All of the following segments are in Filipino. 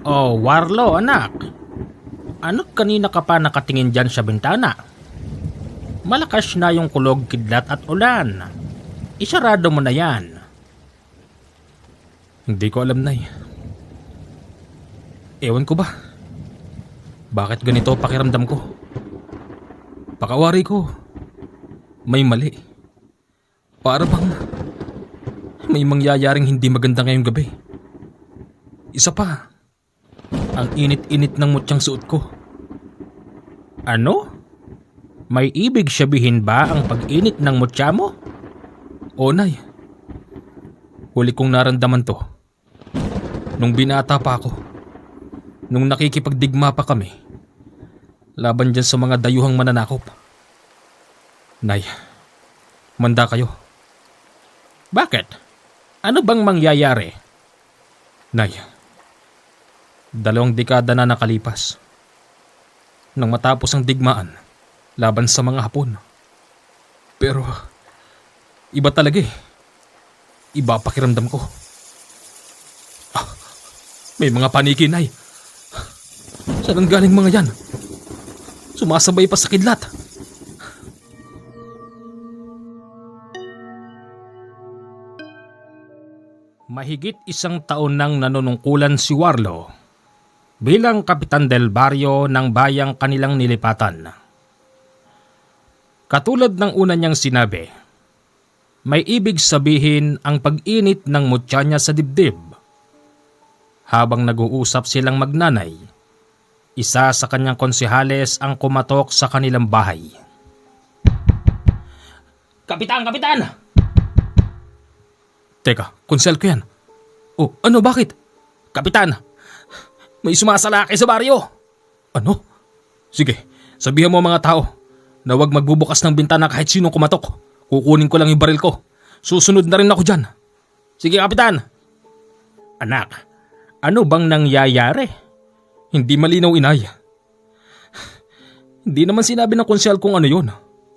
Oh, Warlo, anak. Ano't kanina ka pa nakatingin dyan sa bintana? Malakas na yung kulog, kidlat at ulan. Isarado mo na yan. Hindi ko alam, Nay. Ewan ko ba? Bakit ganito pakiramdam ko? Pakawari ko. May mali. Para bang may mangyayaring hindi maganda ngayong gabi. Isa pa, ang init-init ng mutyang suot ko. Ano? May ibig sabihin ba ang pag-init ng mutya mo? O, Nay. Huli kong naramdaman to nung binata pa ako. Nung nakikipagdigma pa kami laban dyan sa mga dayuhang mananakop. Nay, manda kayo. Bakit? Ano bang mangyayari? Nay, 2 dekada na nakalipas nang matapos ang digmaan laban sa mga Hapon. Pero iba talaga eh. Iba pakiramdam ko. May mga paniki, Nay. Saan ang galing mga yan? Sumasabay pa sa kidlat. Mahigit 1 taon nang nanunungkulan si Warlo bilang kapitan del baryo ng bayang kanilang nilipatan. Katulad ng una niyang sinabi, may ibig sabihin ang pag-init ng mutya niya sa dibdib. Habang nag-uusap silang magnanay, isa sa kanyang konsehales ang kumatok sa kanilang bahay. Kapitan! Kapitan! Teka, konsel ko yan. Oh, ano, bakit? Kapitan! May sumasalakay sa baryo! Ano? Sige, sabihan mo mga tao na huwag magbubukas ng bintana kahit sinong kumatok. Kukunin ko lang yung baril ko. Susunod na rin ako dyan. Sige, Kapitan! Anak, ano bang nangyayari? Hindi malinaw, Inay. Hindi naman sinabi ng konsel kung ano yun.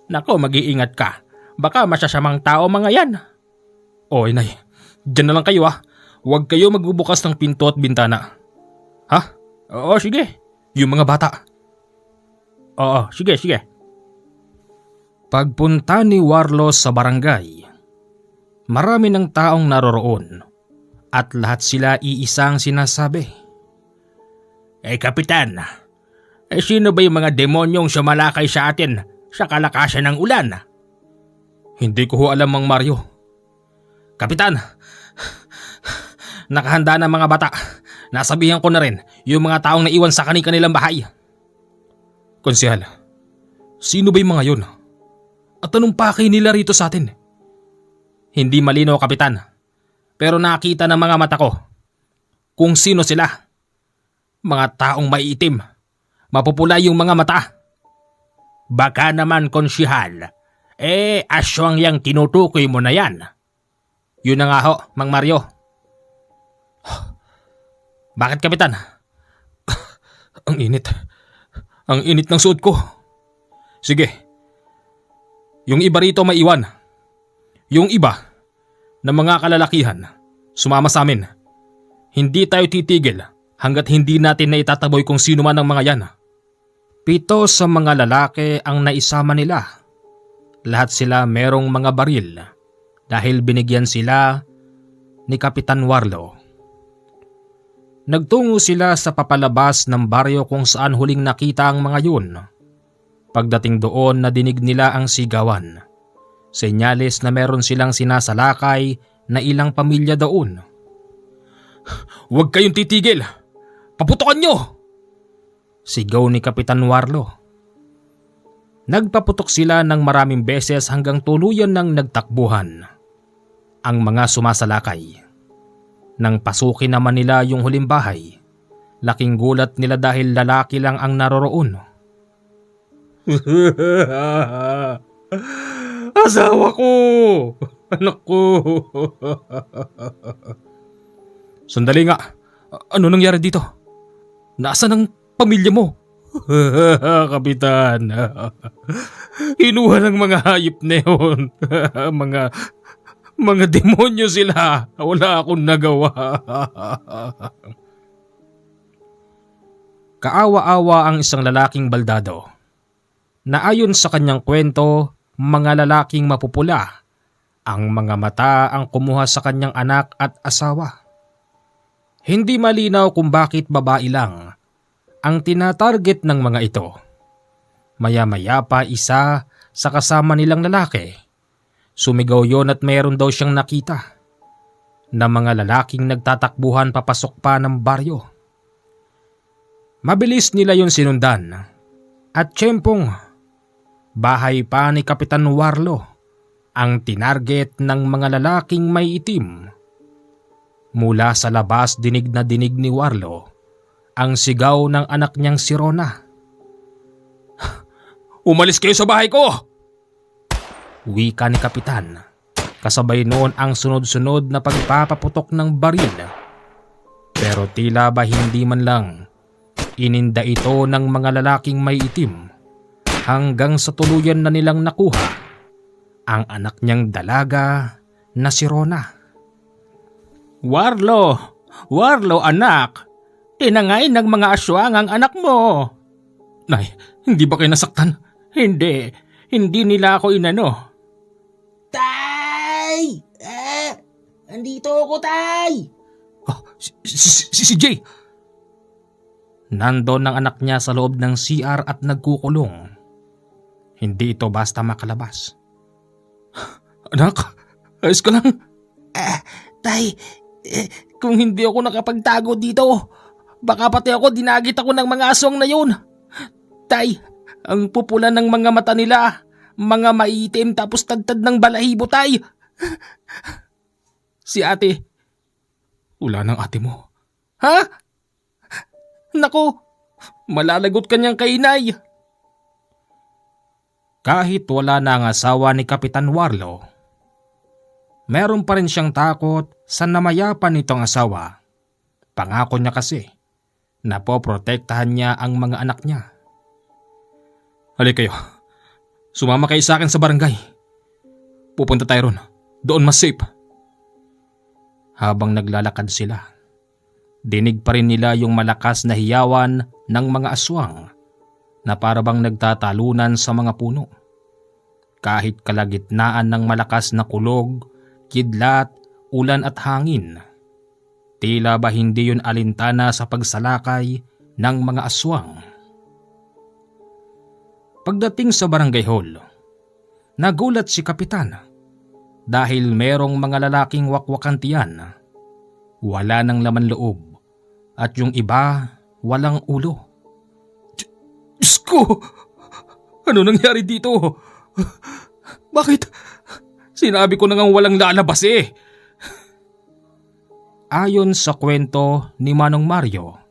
Nako, mag-iingat ka. Baka masyasamang tao mga yan. O, Inay, dyan na lang kayo ha. Huwag kayo magbubukas ng pinto at bintana. Ha? Oo, sige. Yung mga bata. Oo, sige, sige. Pagpunta ni Warlo sa barangay, marami ng taong naroroon at lahat sila iisang sinasabi. Kapitan, sino ba yung mga demonyong sumalakay sa atin sa kalakasan ng ulan? Hindi ko ho alam, Mang Mario. Kapitan, nakahanda na mga bata. Nasabihan ko na rin yung mga taong naiwan sa kanilang bahay. Konsehal, sino ba yung mga yun? At anong pakay nila rito sa atin? Hindi malinaw, Kapitan. Pero nakita ng mga mata ko kung sino sila. Mga taong maiitim. Mapupula yung mga mata. Baka naman, konsehal, aswang yang tinutukoy mo na yan. Yun na nga ho, Mang Mario. Bakit, Kapitan? Ang init. Ang init ng suot ko. Sige. Yung iba rito maiwan. Yung iba na mga kalalakihan sumama sa amin. Hindi tayo titigil hanggat hindi natin na itataboy kung sino man ang mga yan. 7 sa mga lalaki ang naisama nila. Lahat sila merong mga baril dahil binigyan sila ni Kapitan Warlo. Nagtungo sila sa papalabas ng baryo kung saan huling nakita ang mga yun. Pagdating doon, nadinig nila ang sigawan. Senyales na meron silang sinasalakay na ilang pamilya doon. Huwag kayong titigil! Paputukan nyo! Sigaw ni Kapitan Warlo. Nagpaputok sila ng maraming beses hanggang tuluyan ng nagtakbuhan ang mga sumasalakay. Nang pasukin naman nila yung huling bahay, laking gulat nila dahil lalaki lang ang naroroon. Asawa ko! Anak ko! Sandali nga. Ano nangyari dito? Nasaan ang pamilya mo? Kapitan. Hinuha ng mga hayop na yun. Mga demonyo sila. Wala akong nagawa. Kaawa-awa ang isang lalaking baldado na ayon sa kanyang kwento, mga lalaking mapupula ang mga mata ang kumuha sa kanyang anak at asawa. Hindi malinaw kung bakit babae lang ang tinatarget ng mga ito. Maya-maya pa isa sa kasama nilang lalaki. Sumigaw yon at mayroon daw siyang nakita na mga lalaking nagtatakbuhan papasok pa ng baryo. Mabilis nila yon sinundan at tiyempong bahay pa ni Kapitan Warlo ang tinarget ng mga lalaking may itim. Mula sa labas dinig na dinig ni Warlo ang sigaw ng anak niyang si Rona. Umalis kayo sa bahay ko! Wika ni Kapitan. Kasabay noon ang sunod-sunod na pagpapaputok ng baril. Pero tila ba hindi man lang ininda ito ng mga lalaking may itim hanggang sa tuluyan na nilang nakuha ang anak niyang dalaga na si Rona. Warlo! Warlo anak! Tinangay ng mga aswang ang anak mo! Nay, hindi ba kayo nasaktan? Hindi nila ako inano. Tay! Andito ako, Tay! Oh, si Jay! Nandon ang anak niya sa loob ng CR at nagkukulong. Hindi ito basta makalabas. Anak, ayos ka lang? Tay, kung hindi ako nakapagtago dito, baka pati ako dinagit ako ng mga aswang na yun. Tay, ang pupula ng mga mata nila, mga maitim tapos tadtad ng balahibo, Tay. Si ate. Wala ng ate mo. Ha? Naku, malalagot kanyang kainay. Kahit wala na ang asawa ni Kapitan Warlo, meron pa rin siyang takot sa namayapan nitong asawa. Pangako niya kasi na poprotektahan niya ang mga anak niya. Halika kayo, sumama kayo sa akin sa barangay. Pupunta tayo ron, doon mas safe. Habang naglalakad sila, dinig pa rin nila yung malakas na hiyawan ng mga aswang na parabang nagtatalunan sa mga puno. Kahit kalagitnaan ng malakas na kulog, kidlat, ulan at hangin, tila ba hindi yun alintana sa pagsalakay ng mga aswang. Pagdating sa barangay hall, nagulat si Kapitan dahil merong mga lalaking wakwakang tiyan. Wala ng laman loob at yung iba walang ulo. Diyos ko! Ano nangyari dito? Bakit? Sinabi ko na ngang walang lalabas eh. Ayon sa kwento ni Manong Mario,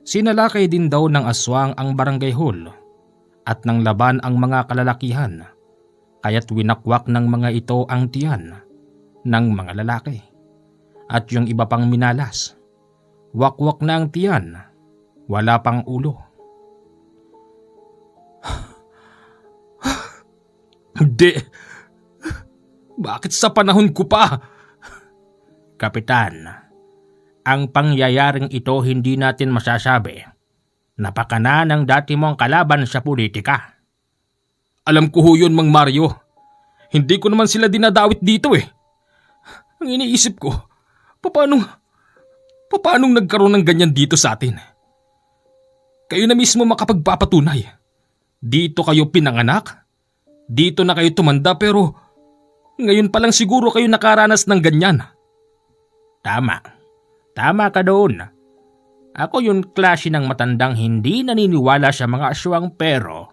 sinalakay din daw ng aswang ang barangay hall at nang laban ang mga kalalakihan, kaya't winakwak ng mga ito ang tiyan ng mga lalaki. At yung iba pang minalas, wakwak na ang tiyan, wala pang ulo. Hindi. Bakit sa panahon ko pa? Kapitan, ang pangyayaring ito hindi natin masasabi. Napakana ng dati mong kalaban sa politika. Alam ko ho yun, Mang Mario. Hindi ko naman sila dinadawit dito eh. Ang iniisip ko, paano nagkaroon ng ganyan dito sa atin? Kayo na mismo makapagpapatunay. Dito kayo pinanganak, dito na kayo tumanda pero ngayon pa lang siguro kayo nakaranas ng ganyan. Tama ka doon. Ako yung klase ng matandang hindi naniniwala sa mga aswang pero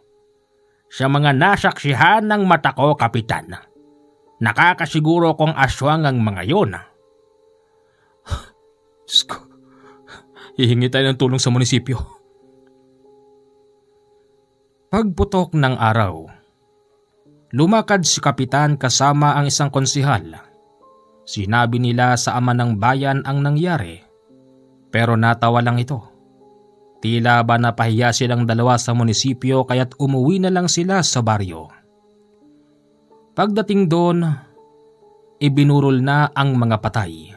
sa mga nasaksihan ng mata ko, Kapitan. Nakakasiguro kong aswang ang mga yon. Diyos ko, hihingi tayo ng tulong sa munisipyo. Pagputok ng araw, lumakad si Kapitan kasama ang isang konsihal. Sinabi nila sa ama ng bayan ang nangyari, pero natawa lang ito. Tila ba napahiya silang dalawa sa munisipyo kaya't umuwi na lang sila sa baryo. Pagdating doon, ibinurol na ang mga patay.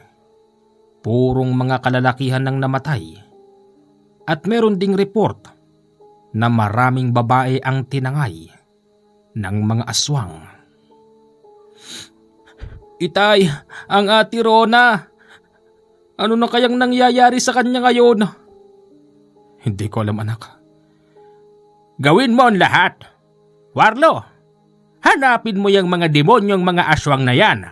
Purong mga kalalakihan ng namatay. At meron ding report na maraming babae ang tinangay ng mga aswang. Itay, ang ate Rona. Ano na kayang nangyayari sa kanya ngayon? Hindi ko alam, anak. Gawin mo ang lahat. Warlo, hanapin mo yung mga demonyong mga aswang na yan.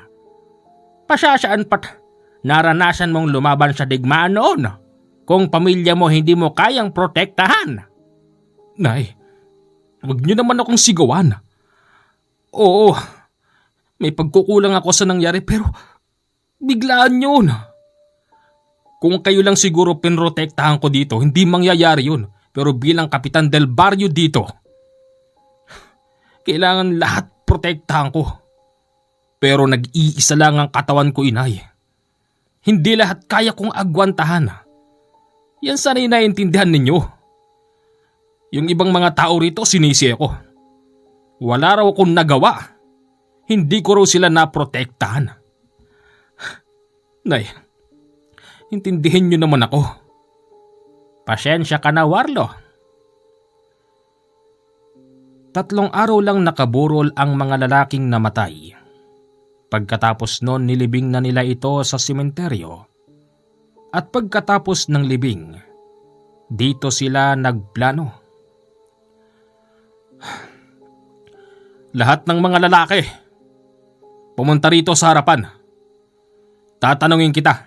Pasasaan pat naranasan mong lumaban sa digmaan noon kung pamilya mo hindi mo kayang protektahan. Nay, huwag niyo naman akong sigawan. Oo, may pagkukulang ako sa nangyari pero biglaan yun. Kung kayo lang siguro pinrotektahan ko dito, hindi mangyayari yun. Pero bilang kapitan del barrio dito, kailangan lahat protektahan ko. pero nag-iisa lang ang katawan ko, inay. Hindi lahat kaya kong agwantahan. Yan sana'y naiintindihan ninyo. Yung ibang mga tao rito sinisi ako. Wala raw akong nagawa. Hindi ko raw sila naprotektahan. Nay, intindihin nyo naman ako. Pasensya ka na, Warlo. 3 araw lang nakaburol ang mga lalaking namatay. Pagkatapos noon nilibing na nila ito sa sementeryo. At pagkatapos ng libing, dito sila nagplano. Lahat ng mga lalaki, pumunta rito sa harapan. Tatanungin kita.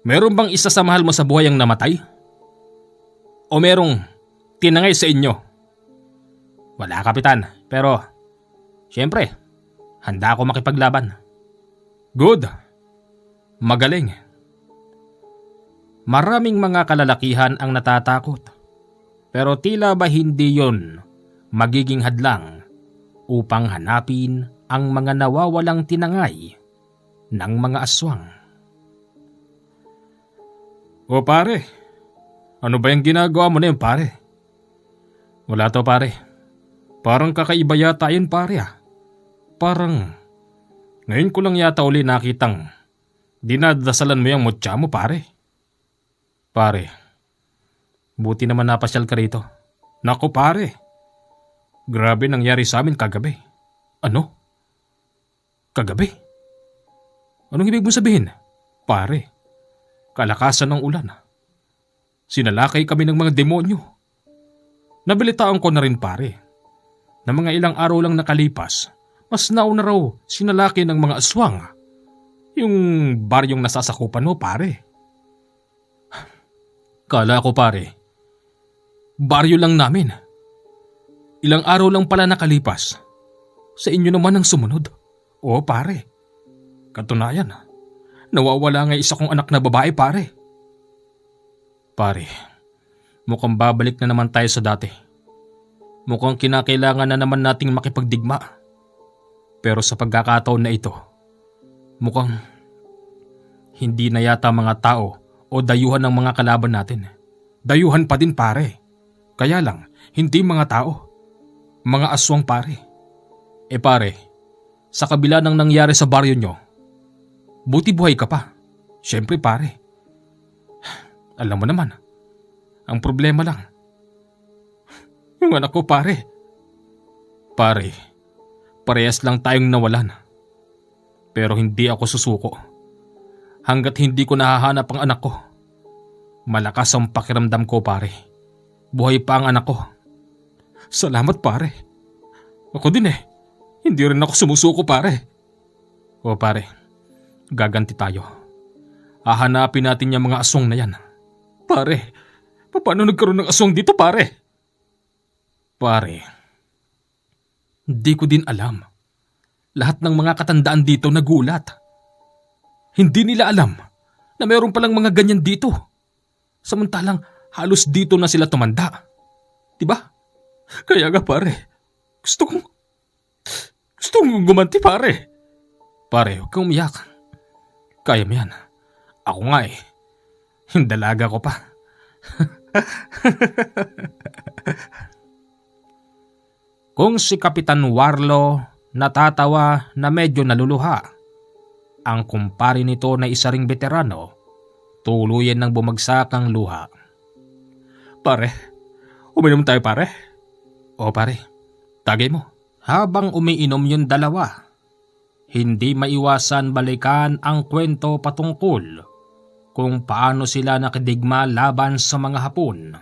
Meron bang isa sa mahal mo sa buhay ang namatay? O merong tinangay sa inyo? Wala, Kapitan, pero siyempre, handa ako makipaglaban. Good. Magaling. Maraming mga kalalakihan ang natatakot. Pero tila ba hindi yon magiging hadlang upang hanapin ang mga nawawalang tinangay ng mga aswang. O pare, ano ba yung ginagawa mo na yun, pare? Wala to, pare. Parang kakaiba yata yun, pare ah. Parang ngayon ko lang yata uli nakitang dinadasalan mo yung mutya mo, pare. Pare, buti naman napasyal ka rito. Naku, pare. Grabe nangyari sa amin kagabi. Ano? Kagabi? Anong ibig mo sabihin? Pare, kalakasan ng ulan. Sinalakay kami ng mga demonyo. Nabalitaan ko na rin, pare, na mga ilang araw lang nakalipas, mas nauna raw sinalakay ng mga aswang yung baryong nasasakupan mo, pare. Kala ko, pare, baryo lang namin. Ilang araw lang pala nakalipas. Sa inyo naman ang sumunod. Oo, pare. Katunayan, nawawala nga isa kong anak na babae, pare. Pare, mukhang babalik na naman tayo sa dati. Mukhang kinakailangan na naman nating makipagdigma. Pero sa pagkakataon na ito, mukhang hindi na yata mga tao o dayuhan ng mga kalaban natin. Dayuhan pa din, pare. Kaya lang, hindi mga tao. Mga aswang, pare. Pare, sa kabila ng nangyari sa baryo nyo, buti buhay ka pa. Siyempre, pare. Alam mo naman, ang problema lang, yung anak ko, pare. Pare, parehas lang tayong nawalan. Pero hindi ako susuko. Hanggat hindi ko nahahanap ang anak ko, malakas ang pakiramdam ko, pare. Buhay pa ang anak ko. Salamat, pare. Ako din hindi rin ako sumusuko, pare. O pare, gaganti tayo. Hahanapin natin yung mga aswang na yan. Pare, paano nagkaroon ng aswang dito, pare? Pare, hindi ko din alam. Lahat ng mga katandaan dito nagulat. Hindi nila alam na mayroon palang mga ganyan dito. Samantalang halos dito na sila tumanda. Diba? Kaya nga, pare, gusto kong gumanti, pare. Pare, huwag kang umiyak. Kaya mo yan. Ako nga yung dalaga ko pa. Kung si Kapitan Warlo natatawa na medyo naluluha, ang kumpare nito na isa ring veterano, tuluyan ng bumagsak ang luha. Pare, uminom tayo pare. O pare, tagay mo. Habang umiinom yung dalawa, hindi maiwasan balikan ang kwento patungkol kung paano sila nakidigma laban sa mga Hapon.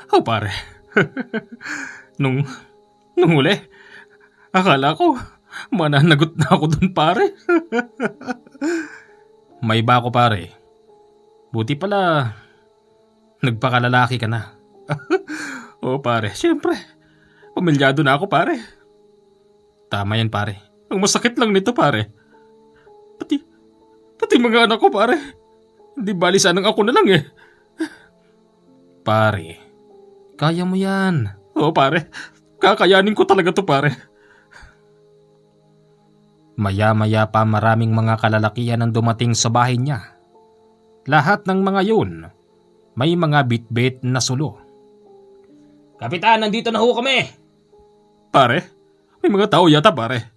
O pare, nung huli, akala ko mananagot na ako dun pare. May iba ako pare. Buti pala nagpakalalaki ka na. O pare, siyempre, pamilyado na ako pare. Tama yan pare. Ang masakit lang nito pare. Pati mga anak ko pare. Hindi bali sanang ako na lang eh. Pare, kaya mo yan. O pare, kakayanin ko talaga to pare. Maya-maya pa maraming mga kalalakihan ang dumating sa bahay niya. Lahat ng mga yun, may mga bitbit na sulo. Kapitan, nandito na ho kami! Pare, may mga tao yata pare.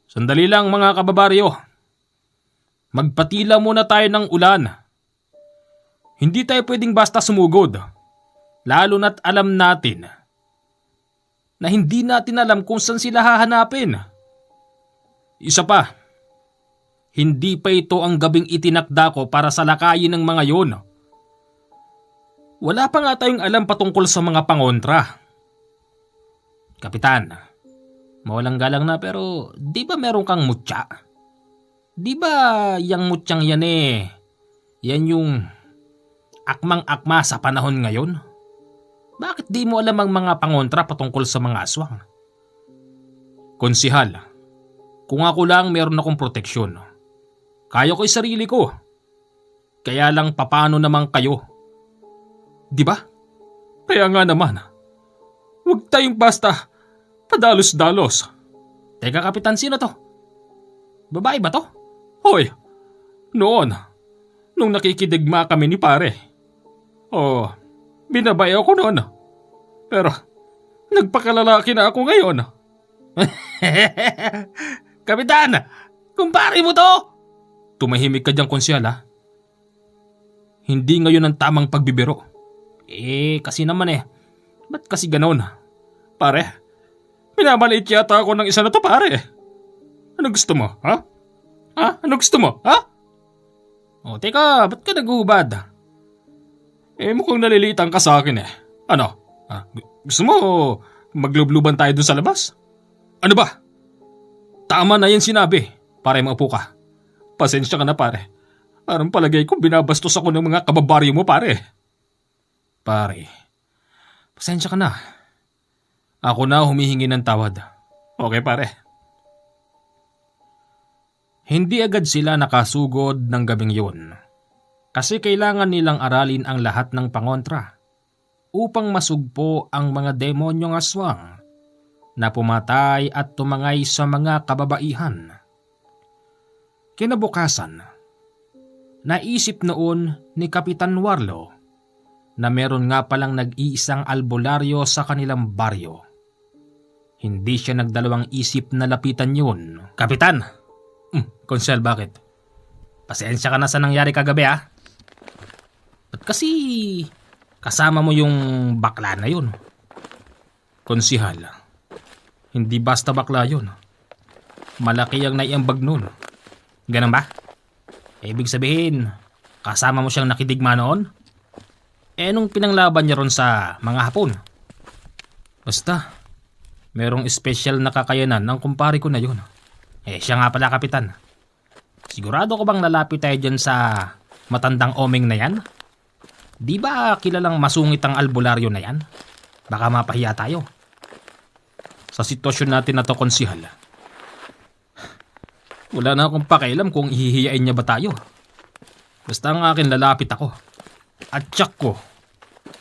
Sandali lang mga kababaryo. Magpatila muna tayo ng ulan. Hindi tayo pwedeng basta sumugod. Lalo na't alam natin na hindi natin alam kung saan sila hahanapin. Isa pa, hindi pa ito ang gabing itinakda ko para salakayin ng mga yon. Wala pa nga tayong alam patungkol sa mga pangontra. Kapitan, mawalang galang na pero di ba meron kang mutya? Di ba yang mutyang yan yan yung akmang-akma sa panahon ngayon? Bakit di mo alam ang mga pangontra patungkol sa mga aswang? Konsihal, kung ako lang meron akong proteksyon. Kaya ko'y sarili ko. Kaya lang papano naman kayo? Di ba? Kaya nga naman, huwag tayong basta padalos-dalos. Teka kapitan, sino to? Babae ba to? Hoy, nung nakikidigma kami ni pare. Binabay ako noon. Pero nagpakalalaki na ako ngayon. Kapitan, kumpare mo to! Tumahimik ka diyang konsyal ha. Hindi ngayon ang tamang pagbibiro. Kasi naman ba't kasi ganon? Pare, minamaliit yata ako ng isa na to pare. Ano gusto mo, ha? Ano gusto mo, ha? Teka, ba't ka naguhubad? Mukhang nalilitan ka sa akin Ano? Gusto mo maglubluban tayo dun sa labas? Ano ba? Tama na yan sinabi. Pare, maupo ka. Pasensya ka na pare. Parang palagay ko binabastos ako ng mga kababaryo mo pare. Pare, pasensya ka na. Ako na humihingi ng tawad. Okay pare. Hindi agad sila nakasugod ng gabing yun. Kasi kailangan nilang aralin ang lahat ng pangontra upang masugpo ang mga demonyong aswang na pumatay at tumangay sa mga kababaihan. Kinabukasan, naisip noon ni Kapitan Warlo na meron nga palang nag-iisang albularyo sa kanilang baryo. Hindi siya nagdalawang isip na lapitan yun. Kapitan! Konsel, bakit? Pasensya ka na sa nangyari kagabi Ba't kasi kasama mo yung bakla na yun? Konsihal, hindi basta bakla yun. Malaki ang naiambag nun. Ganun ba? Ibig sabihin, kasama mo siyang nakidigma noon? Nung pinanglaban niya ron sa mga Hapon? Basta, merong espesyal na kakayanan ng kumpare ko na yun. Siya nga pala, Kapitan. Sigurado ko bang lalapit tayo dyan sa matandang oming na yan? Di ba kilalang masungit ang albularyo na yan? Baka mapahiya tayo. Sa sitwasyon natin na to, konsihal, wala na akong pakialam kung ihihiyain niya ba tayo. Basta ang akin lalapit ako. At tsak ko,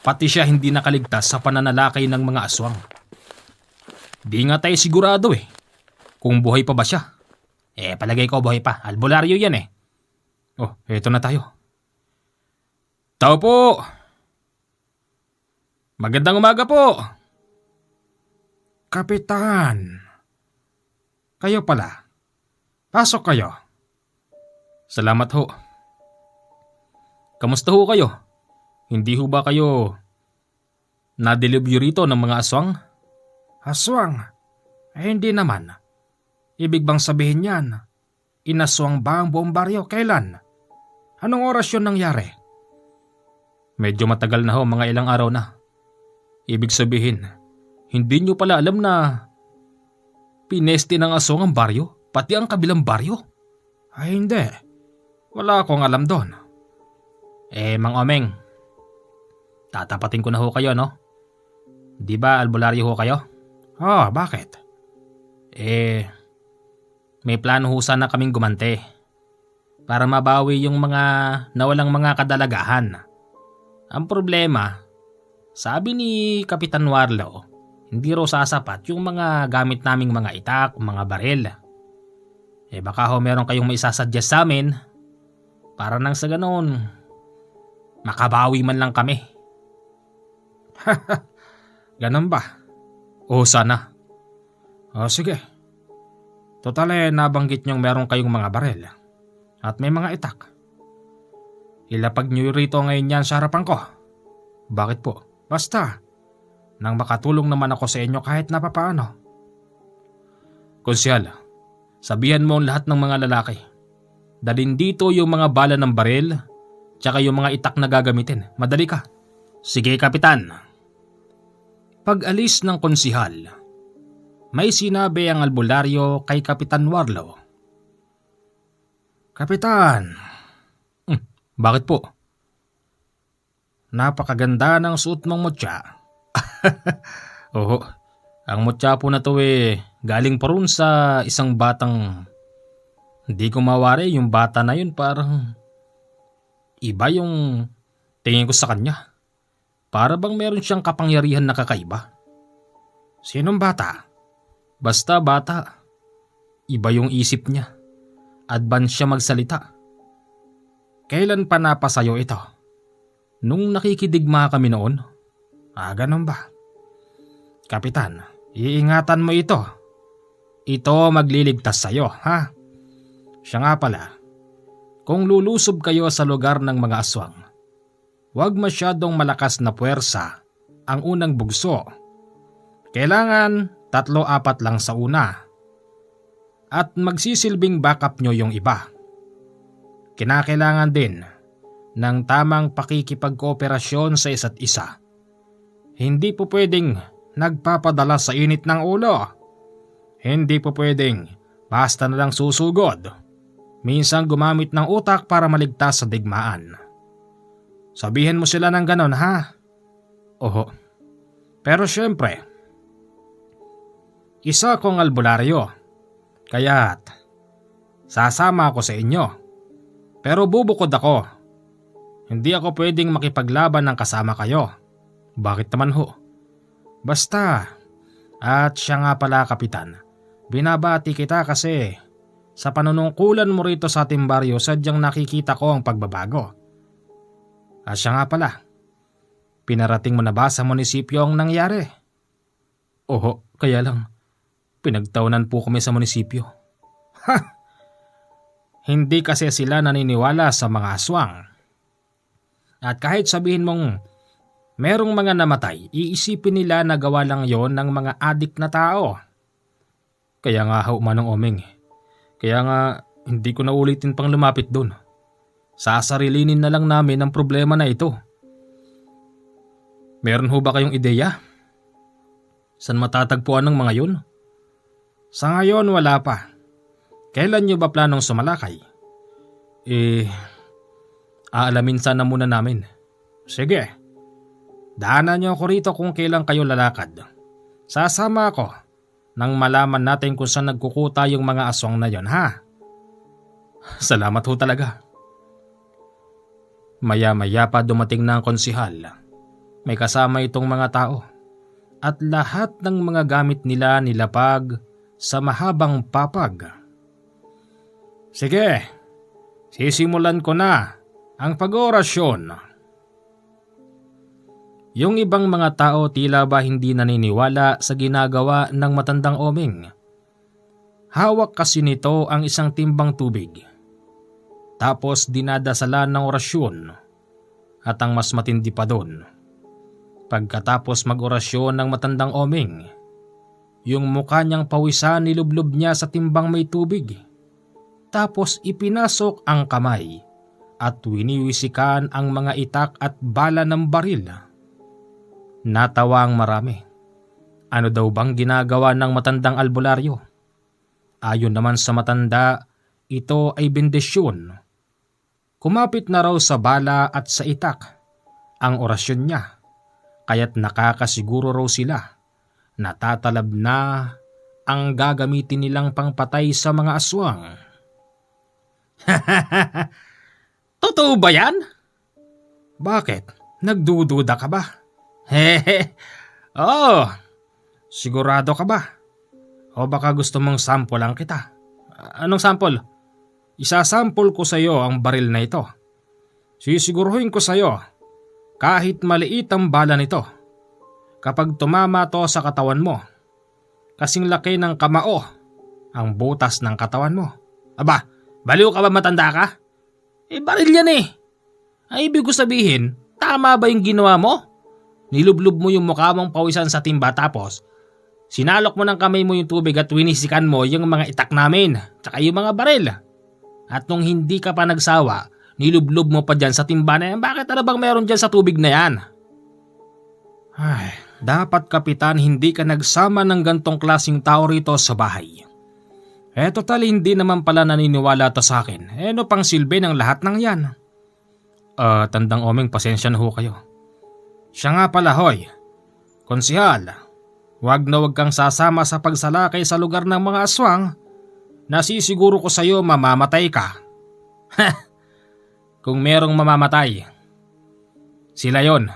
pati siya hindi nakaligtas sa pananalakay ng mga aswang. Di nga tayo sigurado kung buhay pa ba siya. Palagay ko buhay pa. Albularyo yan Eto na tayo. Tao po! Magandang umaga po! Kapitan! Kayo pala. Pasok kayo. Salamat ho. Kamusta ho kayo? Hindi ho ba kayo na-deliver rito ng mga aswang? Aswang? Hindi naman. Ibig bang sabihin yan, inaswang ba ang buong baryo? Kailan? Anong oras yun nangyari? Medyo matagal na ho, mga ilang araw na. Ibig sabihin, hindi nyo pala alam na pineste ng aswang ang baryo, pati ang kabilang baryo? Ay hindi. Wala akong alam doon. Mang Omeng, tatapatin ko na ho kayo, no? Di ba albularyo ho kayo? Bakit? May plano ho sana kaming gumante para mabawi yung mga nawalang mga kadalagahan. Ang problema, sabi ni Kapitan Warlo, hindi raw sasapat yung mga gamit naming mga itak, mga baril. Baka ho meron kayong maisasuggest sa amin para nang sa ganoon, makabawi man lang kami. Ganun ba? Sana. Sige. Total nabanggit niyong meron kayong mga baril at may mga itak. Ilapag niyo rito ngayon yan sa harapan ko. Bakit po? Basta, nang makatulong naman ako sa inyo kahit na papaano. Konsyal, sabihan mo ang lahat ng mga lalaki. Dalhin dito yung mga bala ng baril tsaka yung mga itak na gagamitin. Madali ka. Sige, Kapitan. Pag-alis ng konsihal, may sinabi ang albularyo kay Kapitan Warlo. Kapitan, Bakit po? napakaganda ng suot mong mutya. Oo, ang mutya po na to galing pa rin sa isang batang hindi ko mawari. Yung bata na yun parang iba yung tingin ko sa kanya. Para bang meron siyang kapangyarihan na kakaiba. Sinong bata? Basta bata. Iba yung isip niya. Advance siya magsalita. Kailan pa napasayo ito? Nung nakikidigma kami noon. Ganun ba? Kapitan, iingatan mo ito. Ito magliligtas sa'yo, ha? Siya nga pala, kung lulusob kayo sa lugar ng mga aswang, huwag masyadong malakas na puwersa ang unang bugso. Kailangan 3-4 lang sa una. At magsisilbing backup nyo yung iba. Kinakailangan din ng tamang pakikipagkooperasyon sa isa't isa. Hindi po pwedeng nagpapadala sa init ng ulo. Hindi po pwedeng basta na lang susugod. Minsan gumamit ng utak para maligtas sa digmaan. Sabihin mo sila ng ganon, ha? Oho. Pero syempre, isa kong albularyo. Kaya't sasama ako sa inyo. Pero bubukod ako. Hindi ako pwedeng makipaglaban ng kasama kayo. Bakit naman ho? Basta, at siya nga pala Kapitan, binabati kita kasi sa panunungkulan mo rito sa ating baryo sadyang nakikita ko ang pagbabago. At siya nga pala, pinarating mo na ba sa munisipyo ang nangyari? Oho, kaya lang, pinagtaunan po kami sa munisipyo. Ha! Hindi kasi sila naniniwala sa mga aswang. At kahit sabihin mong merong mga namatay, iisipin nila na gawa lang yon ng mga adik na tao. Kaya nga ho, Manong Omeng. Kaya nga hindi ko na ulitin pang lumapit doon. Sasarilinin na lang namin ang problema na ito. Meron ho ba kayong ideya? Saan matatagpuan ng mga yun? Sa ngayon wala pa. Kailan nyo ba planong sumalakay? Aalamin sana muna namin. Sige. Daanan nyo ako rito kung kailan kayo lalakad. Sasama ako nang malaman natin kung saan nagkukuta yung mga aswang na yon, ha? Salamat ho talaga. Maya-maya pa dumating na ang konsihal. May kasama itong mga tao. At lahat ng mga gamit nila nilapag sa mahabang papag. Sige, sisimulan ko na ang pag-orasyon. Yung ibang mga tao tila ba hindi naniniwala sa ginagawa ng matandang Omeng. Hawak kasi nito ang isang timbang tubig. Tapos dinadasalan ng orasyon At ang mas matindi pa doon, pagkatapos mag-orasyon ng matandang oming, yung mukha niyang pawisan nilublob niya sa timbang may tubig. Tapos ipinasok ang kamay at winiwisikan ang mga itak at bala ng baril. Natawa ang marami. Ano daw bang ginagawa ng matandang albularyo? Ayon naman sa matanda, ito ay bendisyon. Kumapit na raw sa bala at sa itak ang orasyon niya, kaya't nakakasiguro raw sila na tatalab na ang gagamitin nilang pangpatay sa mga aswang. Totoo ba yan? Bakit? Nagdududa ka ba? Hehe. Oh, Sigurado ka ba? O baka gusto mong sample lang kita? anong sample? Isasample ko sa iyo ang baril na ito. Sisiguruhin ko sa iyo, kahit maliit ang bala nito, kapag tumama to sa katawan mo, kasing laki ng kamao ang butas ng katawan mo. Aba, baliw ka ba, matanda ka? Baril yan eh. Ay ibig ko sabihin, tama ba yung ginawa mo? Nilublob mo yung mukha mong pawisan sa timba tapos sinalok mo ng kamay mo yung tubig at winisikan mo yung mga itak namin, tsaka yung mga baril. At nung hindi ka pa nagsawa, nilublob mo pa dyan sa timba na yan. Bakit ano bang meron dyan sa tubig na yan? Ay, dapat kapitan hindi ka nagsama ng gantong klaseng tao rito sa bahay. Total hindi naman pala naniniwala to sa akin. Ano pang silbi ng lahat ng yan? Tandang oming, pasensya na ho kayo. Siya nga pala, hoy. Konsihal, wag na wag kang sasama sa pagsalakay sa lugar ng mga aswang. Nasisiguro ko sa'yo mamamatay ka. Kung merong mamamatay, sila yon.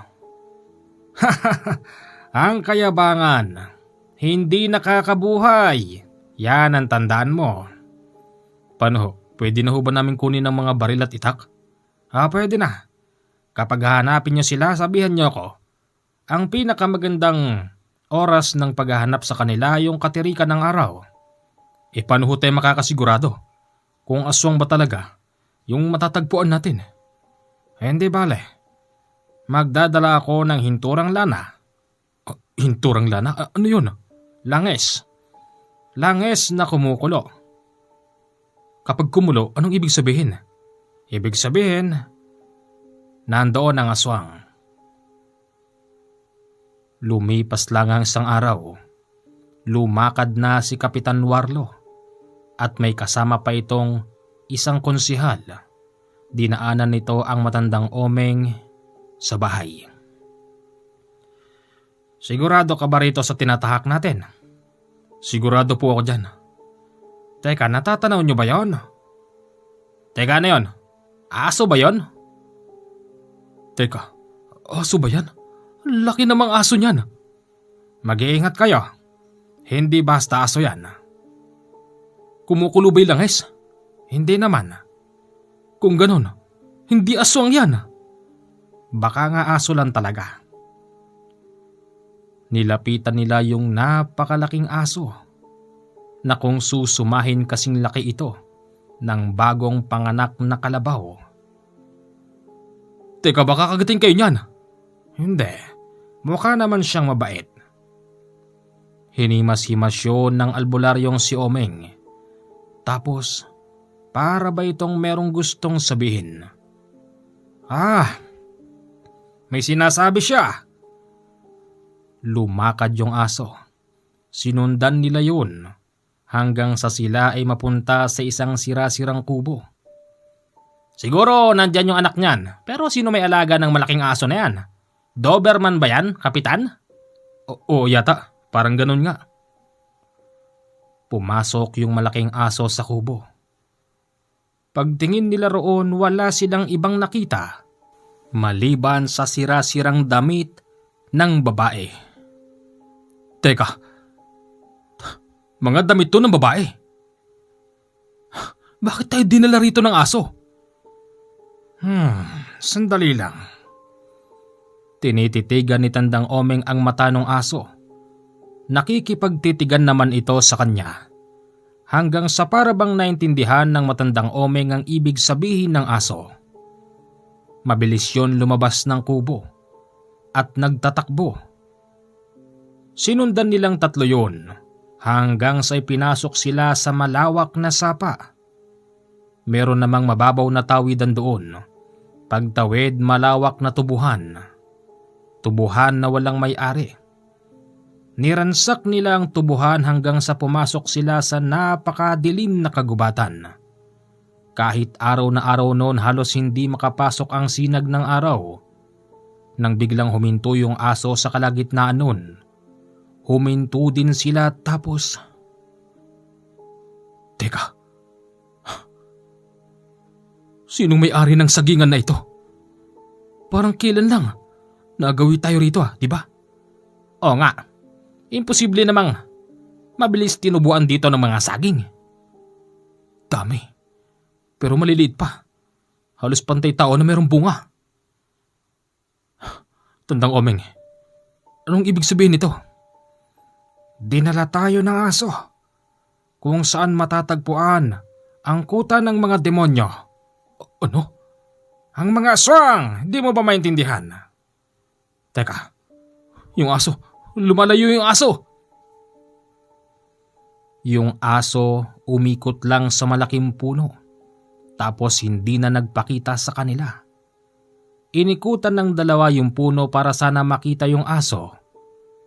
Ang kayabangan, hindi nakakabuhay. Yan ang tandaan mo. Paano ho? Pwede na ho ba namin kunin ang mga baril at itak? Pwede na. Kapag hahanapin nyo sila, sabihan nyo ako. Ang pinakamagandang oras ng paghahanap sa kanila yung katirikan ng araw. Paano ho tayo makakasigurado kung aswang ba talaga yung matatagpuan natin? Hindi bale. Magdadala ako ng hinturang lana. Hinturang lana? Ano yun? Langes. Langes na kumukulo. Kapag kumulo, anong ibig sabihin? Ibig sabihin, nandoon ang aswang. Lumipas lang ang isang araw. Lumakad na si Kapitan Warlo at may kasama pa itong isang konsihal. Dinaanan nito ang matandang omeng sa bahay. Sigurado ka ba rito sa tinatahak natin? Sigurado po ako dyan. Teka, natatanaw nyo ba yon? Teka, ano yon? Aso ba yon? Teka, aso ba yan? Laki namang aso niyan. Mag-iingat kayo. Hindi basta aso yan. Kumukulo ba'y langis? Hindi naman. Kung ganon, hindi aswang yan. Baka nga aso lang talaga. Nilapitan nila yung napakalaking aso na kung susumahin kasing laki ito ng bagong panganak na kalabaw. Teka, baka kagating kayo niyan? Hindi, mukha naman siyang mabait. Hinimas-himas yun ng albularyong si Omeng. Tapos, para ba itong merong gustong sabihin? May sinasabi siya. Lumakad yung aso. Sinundan nila yun hanggang sa sila ay mapunta sa isang sira-sirang kubo. Siguro nandyan yung anak niyan, pero sino may alaga ng malaking aso na yan? Doberman ba yan, kapitan? Oo, yata. Parang ganun nga. Pumasok yung malaking aso sa kubo. Pagtingin nila roon, wala silang ibang nakita maliban sa sira-sirang damit ng babae. Teka, mga damit to ng babae. Bakit tayo dinala rito ng aso? Sandali lang. Tinititigan ni Tandang Omeng ang mata ng aso. Nakikipagtitigan naman ito sa kanya. Hanggang sa para bang naintindihan ng Matandang Omeng ang ibig sabihin ng aso. Mabilis yon lumabas ng kubo at nagtatakbo. Sinundan nilang tatlo yon hanggang sa ipinasok sila sa malawak na sapa. Meron namang mababaw na tawidan doon. Pagtawid, malawak na tubuhan. Tubuhan na walang may-ari. Niransak nila ang tubuhan hanggang sa pumasok sila sa napakadilim na kagubatan. Kahit araw na araw noon halos hindi makapasok ang sinag ng araw. Nang biglang huminto yung aso sa kalagitnaan noon, huminto din sila tapos... Teka, sinong may-ari ng sagingan na ito? Parang kailan lang nagawi tayo rito di ba? Oo nga, imposible namang mabilis tinubuan dito ng mga saging. Dami, pero maliliit pa. Halos pantay tao na mayroong bunga. Tandang Omeng, anong ibig sabihin nito? Dinala tayo ng aso kung saan matatagpuan ang kuta ng mga demonyo. Ano? Ang mga aswang, di mo ba maintindihan? Teka, yung aso, lumalayo yung aso. Yung aso umikot lang sa malaking puno, tapos hindi na nagpakita sa kanila. Inikutan ng dalawa yung puno para sana makita yung aso,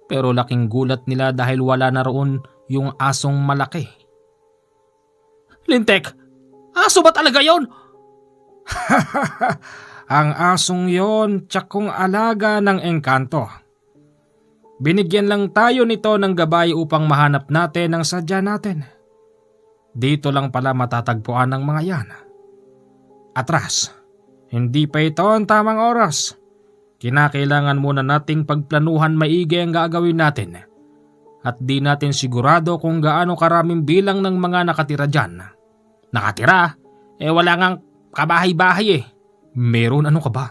pero laking gulat nila dahil wala na roon yung asong malaki. Lintek, aso ba talaga yon? Ang asong yon tiyakong alaga ng engkanto. Binigyan lang tayo nito ng gabay upang mahanap natin ang sadya natin. Dito lang pala matatagpuan ng mga yan. Atras, hindi pa ito ang tamang oras. Kinakailangan muna nating pagplanuhan maigi ang gagawin natin. At di natin sigurado kung gaano karaming bilang ng mga nakatira dyan. Nakatira? Wala ngang kabahay-bahay Meron, ano ka ba?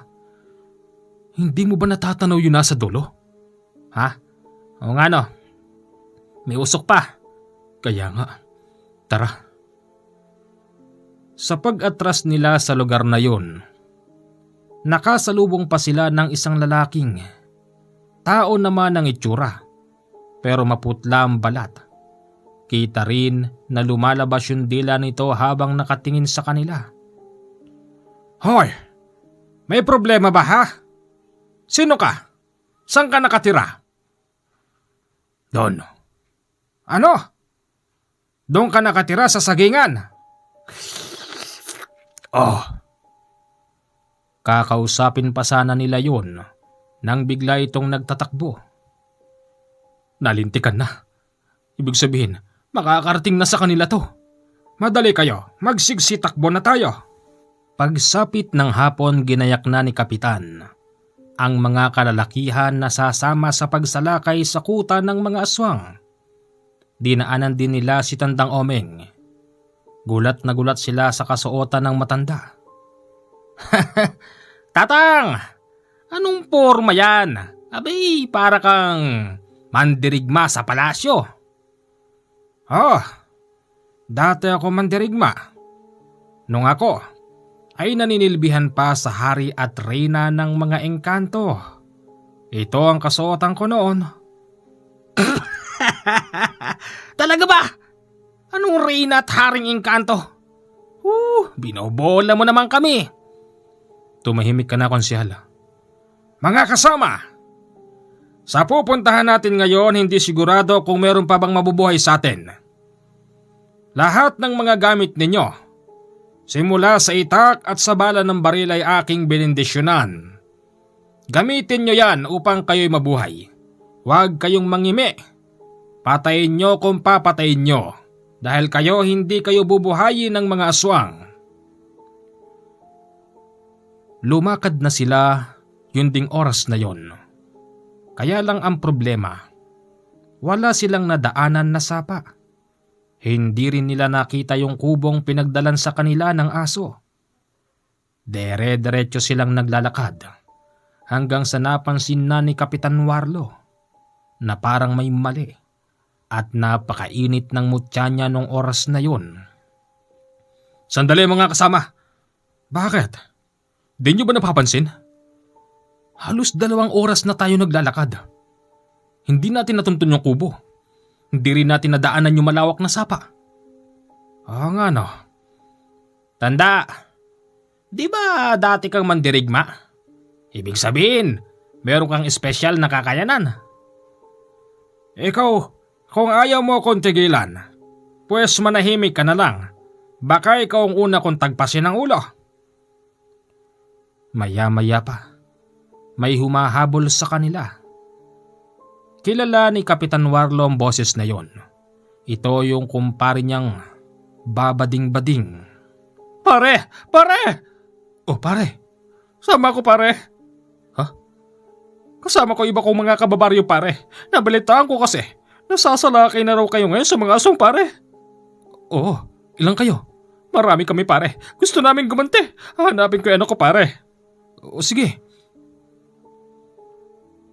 Hindi mo ba natatanaw yun nasa dulo? Ha? O nga no, may usok pa. Kaya nga, tara. Sa pag-atras nila sa lugar na yon, nakasalubong pa sila ng isang lalaking. Tao naman ang itsura, pero maputla ang balat. Kita rin na lumalabas yung dila nito habang nakatingin sa kanila. Hoy! May problema ba ha? Sino ka? Saan ka nakatira? Doon. Ano? Doon ka nakatira sa sagingan? Oh. Kakausapin pa sana nila yun nang bigla itong nagtatakbo. Nalintikan na. Ibig sabihin, makakarating na sa kanila to. Madali kayo, magsigsitakbo na tayo. Pagsapit ng hapon, ginayak na ni Kapitan ang mga kalalakihan na sasama sa pagsalakay sa kuta ng mga aswang. Dinaanan din nila si Tandang Omeng. Gulat na gulat sila sa kasuotan ng matanda. Tatang! Anong porma yan? Abay, para kang mandirigma sa palasyo. Oh, dati ako mandirigma. Nung ako ay naninilbihan pa sa hari at reyna ng mga engkanto. Ito ang kasuotan ko noon. Talaga ba? Anong reyna at haring engkanto? Binobola mo naman kami. Tumahimik ka na, konsehal. Mga kasama, sa pupuntahan natin ngayon, hindi sigurado kung meron pa bang mabubuhay sa atin. Lahat ng mga gamit ninyo, simula sa itak at sa bala ng baril ay aking benindisyonan. Gamitin nyo yan upang kayo'y mabuhay. Huwag kayong mangimi. Patayin nyo kung papatayin nyo. Dahil kayo hindi kayo bubuhayin ng mga aswang. Lumakad na sila yun ding oras na yon. Kaya lang ang problema, wala silang nadaanan na sapa. Hindi rin nila nakita yung kubong pinagdalan sa kanila ng aso. Dere-derecho silang naglalakad hanggang sa napansin na ni Kapitan Warlo na parang may mali at napakainit ng mutya niya nung oras na yun. Sandali mga kasama. Bakit? Di niyo ba napapansin? Halos 2 oras na tayo naglalakad. Hindi natin natuntun yung kubo. Hindi rin natin nadaanan yung malawak na sapa. Nga no. Tanda, di ba dati kang mandirigma? Ibig sabihin, meron kang espesyal na kakayanan. Ikaw, kung ayaw mo akong tigilan, pues manahimik ka na lang. Baka ikaw ang una kong tagpasin ng ulo. Maya-maya pa, may humahabol sa kanila. Kilala ni Kapitan Warlo ang boses na yon. Ito yung kumpare niyang babading-bading. Pare! Pare! Oh pare, Sama ko pare. Ha? Kasama ko iba kong mga kababaryo pare. Nabalitaan ko kasi. Nasasalakay na raw kayo ngayon sa mga asong pare. Oo, ilang kayo? Marami kami pare. Gusto namin gumanti. Hanapin ko yung ano ko pare. O sige.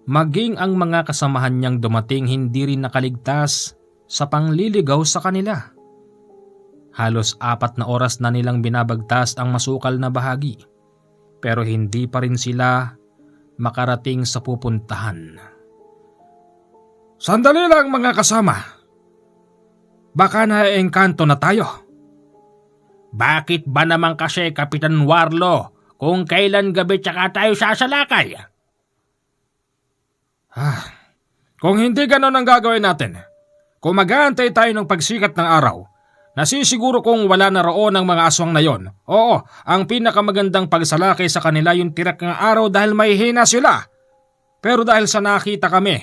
Maging ang mga kasamahan niyang dumating hindi rin nakaligtas sa pangliligaw sa kanila. Halos 4 na oras na nilang binabagtas ang masukal na bahagi, pero hindi pa rin sila makarating sa pupuntahan. Sandali lang mga kasama. Baka naengkanto na tayo. Bakit ba naman kasi, Kapitan Warlo, kung kailan gabi tsaka tayo sasalakay? Kung hindi ganon ang gagawin natin, kung mag-aantay tayo ng pagsikat ng araw, nasisiguro kong wala na roon ang mga aswang na yon. Oo, ang pinakamagandang pagsalakay sa kanila yung tirak ng araw dahil may hina sila. Pero dahil sa nakita kami,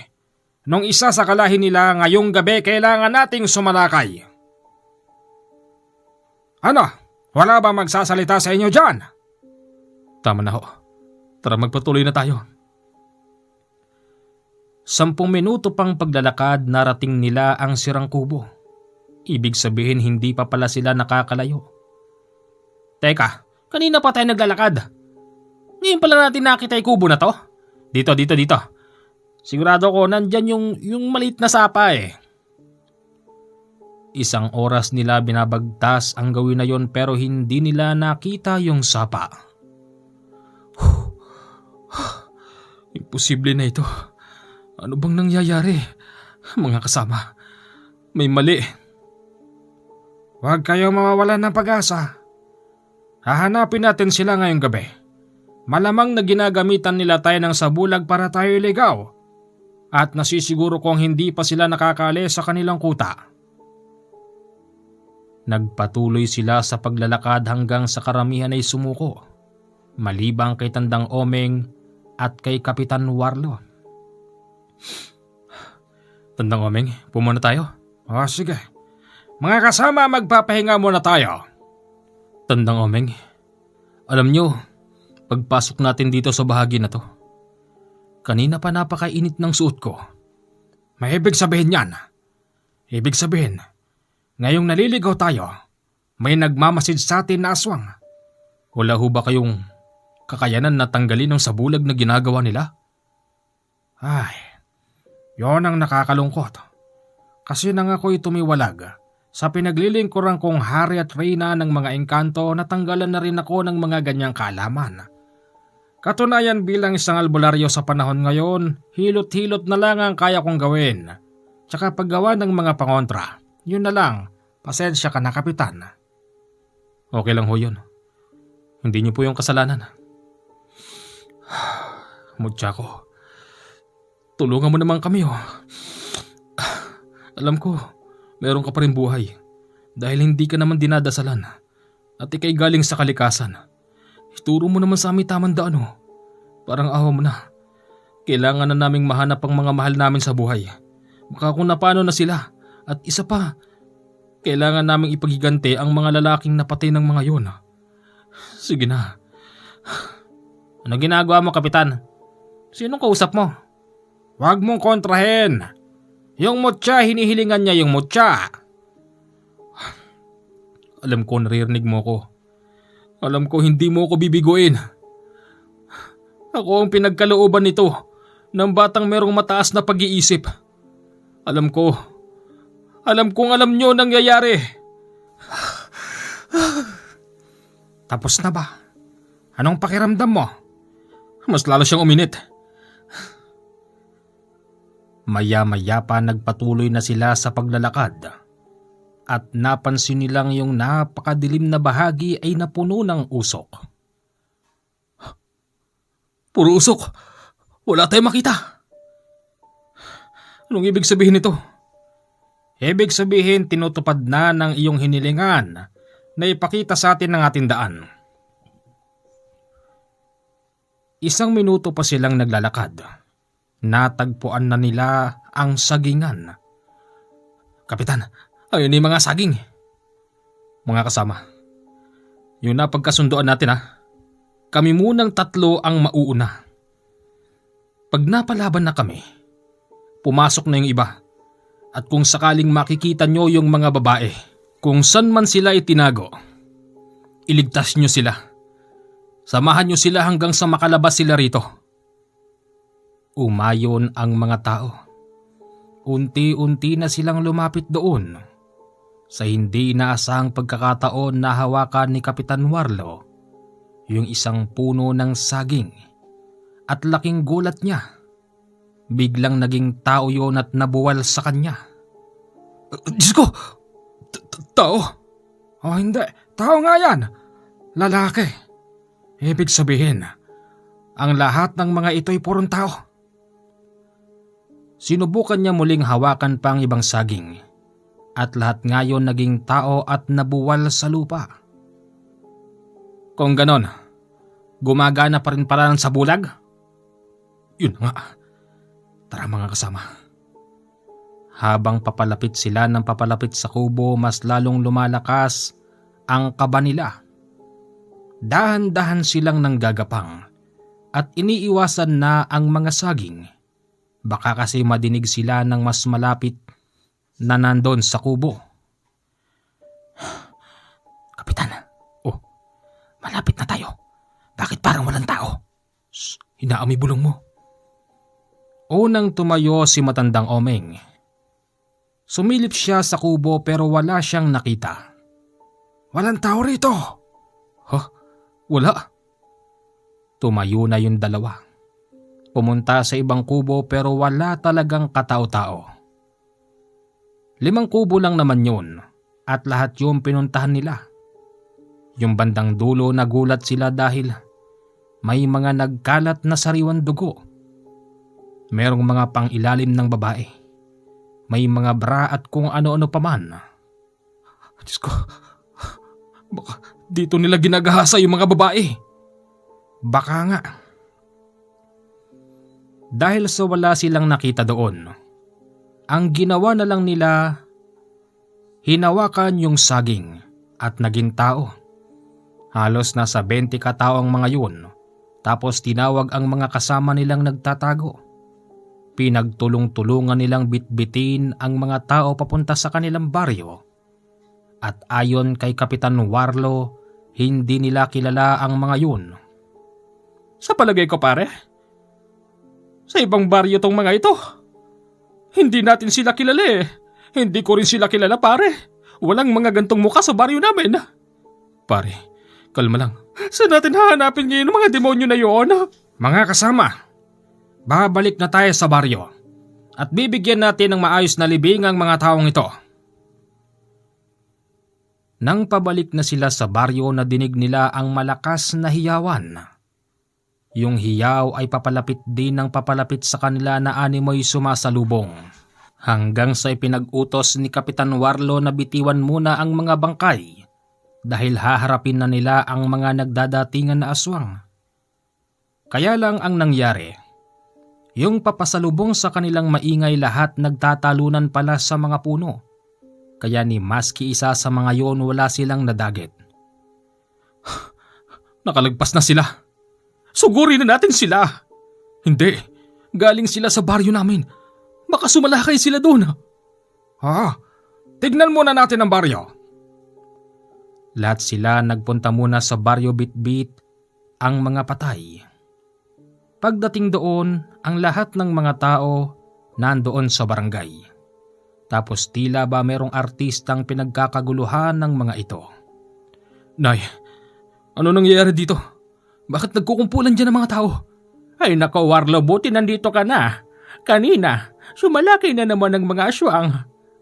nung isa sa kalahin nila ngayong gabi kailangan nating sumalakay. Ano? Wala ba magsasalita sa inyo dyan? Tama na ho. Tara magpatuloy na tayo. 10 minuto pang paglalakad narating nila ang sirang kubo. Ibig sabihin hindi pa pala sila nakakalayo. Teka, kanina pa tayo naglalakad. Ngayon pala natin nakita yung kubo na to. Dito. Sigurado ko nandyan yung maliit na sapa eh. 1 oras nila binabagtas ang gawin na yon pero hindi nila nakita yung sapa. Imposible na ito. Ano bang nangyayari? Mga kasama, may mali. Huwag kayo mawawalan ng pag-asa. Hahanapin natin sila ngayong gabi. Malamang na ginagamitan nila tayo ng sabulag para tayo iligaw. At nasisiguro kong hindi pa sila nakakaalis sa kanilang kuta. Nagpatuloy sila sa paglalakad hanggang sa karamihan ay sumuko. Malibang kay Tandang Omeng at kay Kapitan Warlo. Tandang Omeng, pumuna tayo? Sige. Mga kasama, magpapahinga muna tayo. Tandang Omeng, alam nyo, pagpasok natin dito sa bahagi na to, kanina pa napakainit ng suot ko. May ibig sabihin yan. Ibig sabihin, ngayong naliligaw tayo, may nagmamasid sa atin na aswang. Wala ho ba kayong kakayanan na tanggalin ang sabulag na ginagawa nila? Ay, yon ang nakakalungkot. Kasi nang ako'y tumiwalag sa pinaglilingkuran kong hari at reyna ng mga engkanto, natanggalan na rin ako ng mga ganyang kaalaman. Katunayan bilang isang albularyo sa panahon ngayon, hilot-hilot na lang ang kaya kong gawin. Tsaka paggawa ng mga pangontra, yun na lang, pasensya ka na kapitan. Okay lang ho yun. Hindi niyo po yung kasalanan. Mutyako, tulungan mo naman kami Alam ko, meron ka pa rin buhay dahil hindi ka naman dinadasalan at ikay galing sa kalikasan. Ituro mo naman sa amin tamang daan Parang awa mo na. Kailangan na naming mahanap ang mga mahal namin sa buhay. Baka kung napano na sila. At isa pa, kailangan naming ipaghiganti ang mga lalaking napatay ng mga yon. Sige na. Ano ginagawa mo, Kapitan? Sinong kausap mo? Huwag mong kontrahin. Yung mutya, hinihilingan niya yung mutya. Alam ko naririnig mo ko. Alam ko hindi mo ko bibiguin. Ako ang pinagkalooban nito ng batang merong mataas na pag-iisip. Alam kong alam nyo nangyayari. Tapos na ba? Anong pakiramdam mo? Mas lalo siyang uminit. Maya-maya pa nagpatuloy na sila sa paglalakad at napansin nilang yung napakadilim na bahagi ay napuno ng usok. Puro usok! Wala tayong makita! Anong ibig sabihin nito? Ibig sabihin tinutupad na ng iyong hinilingan na ipakita sa atin ng ating daan. Isang minuto pa silang naglalakad. Natagpuan na nila ang sagingan. Kapitan, ayun yung mga saging. Mga kasama, yun na pagkasundoan natin ha. Kami munang tatlo ang mauuna. Pag napalaban na kami, pumasok na yung iba. At kung sakaling makikita nyo yung mga babae, kung saan man sila itinago, iligtas nyo sila. Samahan nyo sila hanggang sa makalabas sila rito. Umayon ang mga tao. Unti-unti na silang lumapit doon. Sa hindi inaasahang pagkakataon na hawakan ni Kapitan Warlo yung isang puno ng saging at laking gulat niya. Biglang naging tao yon at nabuwal sa kanya. Diyos ko! Tao? Oh hindi, tao nga yan. Lalaki. Ibig sabihin, ang lahat ng mga ito'y purong tao. Sinubukan niya muling hawakan pa ang ibang saging at lahat ngayon naging tao at nabuwal sa lupa. Kung ganon, gumagana pa rin pala sa bulag? Yun nga. Tara mga kasama. Habang papalapit sila ng papalapit sa kubo, mas lalong lumalakas ang kaba nila. Dahan-dahan silang nanggagapang at iniiwasan na ang mga saging. Baka kasi madinig sila ng mas malapit na nandun sa kubo. Kapitan, malapit na tayo. Bakit parang walang tao? Hinaamoy bulong mo. Unang tumayo si matandang Omeng. Sumilip siya sa kubo pero wala siyang nakita. Walang tao rito. Wala. Tumayo na yung dalawa. Pumunta sa ibang kubo pero wala talagang katao-tao. 5 kubo lang naman yun at lahat yung pinuntahan nila. Yung bandang dulo nagulat sila dahil may mga nagkalat na sariwang dugo. Merong mga pang-ilalim ng babae. May mga bra at kung ano-ano pa man. Diyos ko, baka dito nila ginagahasa yung mga babae. Baka nga. Dahil sa wala silang nakita doon, ang ginawa na lang nila, hinawakan yung saging at naging tao. Halos nasa 20 katao ang mga yun, tapos tinawag ang mga kasama nilang nagtatago. Pinagtulong-tulungan nilang bitbitin ang mga tao papunta sa kanilang baryo. At ayon kay Kapitan Warlo, hindi nila kilala ang mga yun. Sa palagay ko pare, sa ibang baryo tong mga ito. Hindi natin sila kilala eh. Hindi ko rin sila kilala pare. Walang mga gantong muka sa baryo namin. Pare, kalma lang. Saan natin hahanapin ngayon ang mga demonyo na yun? Mga kasama, babalik na tayo sa baryo at bibigyan natin ng maayos na libing ang mga taong ito. Nang pabalik na sila sa baryo, nadinig nila ang malakas na hiyawan. Yung hiyaw ay papalapit din ng papalapit sa kanila na animoy sumasalubong. Hanggang sa ipinag-utos ni Kapitan Warlo na bitiwan muna ang mga bangkay dahil haharapin na nila ang mga nagdadatingan na aswang. Kaya lang ang nangyari, yung papasalubong sa kanilang maingay lahat nagtatalunan pala sa mga puno. Kaya ni maski isa sa mga yon wala silang nadagit. Nakalagpas na sila. Sugurin na natin sila. Hindi, galing sila sa baryo namin. Baka sumalakay sila doon. Tignan muna natin ang baryo. Lahat sila nagpunta muna sa baryo bitbit ang mga patay. Pagdating doon, ang lahat ng mga tao nandoon sa barangay. Tapos tila ba merong artistang pinagkakaguluhan ng mga ito. Nay, ano nangyayari dito? Bakit nagkukumpulan dyan ang mga tao? Ay nako Warlo, buti nandito ka na. Kanina, sumalaki na naman ang mga aswang.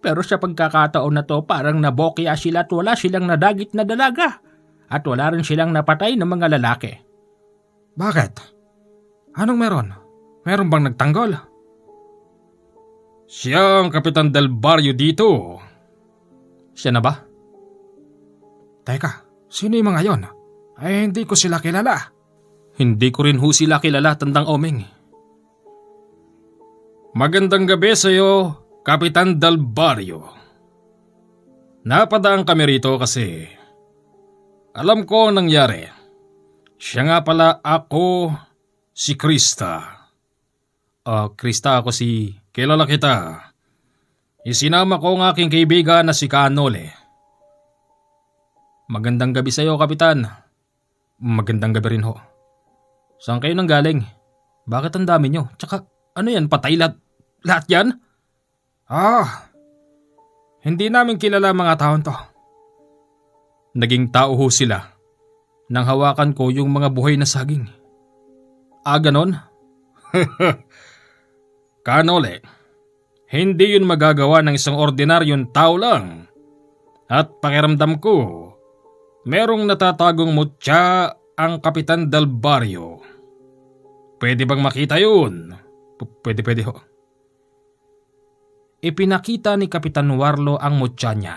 Pero sa pagkakataon na to parang nabokya sila at wala silang nadagit na dalaga. At wala rin silang napatay ng mga lalaki. Bakit? Anong meron? Meron bang nagtanggol? Siya ang Kapitan Del Barrio dito. Siya na ba? Teka, sino yung mga yon? Ay hindi ko sila kilala. Hindi ko rin ho sila kilala, Tandang Omeng. Magandang gabi sa'yo, Kapitan Del Barrio. Napadaan kami rito kasi alam ko ang nangyari. Siya nga pala ako, si Krista. Krista, ako si... Kilala kita. Isinama ko ang aking kaibigan na si Kanole. Magandang gabi sa'yo, Kapitan. Magandang gabi rin ho. Saan kayo nang galing? Bakit ang dami nyo? Tsaka ano yan, patay lahat yan? Hindi namin kilala mga taon to. Naging tao ho sila nang hawakan ko yung mga buhay na saging. Ganon? Kanole, hindi yun magagawa ng isang ordinaryong tao lang. At pakiramdam ko, merong natatagong mutya ang Kapitan Del Barrio. Pwede bang makita yun? Pwede ho. Ipinakita ni Kapitan Warlo ang mutya niya.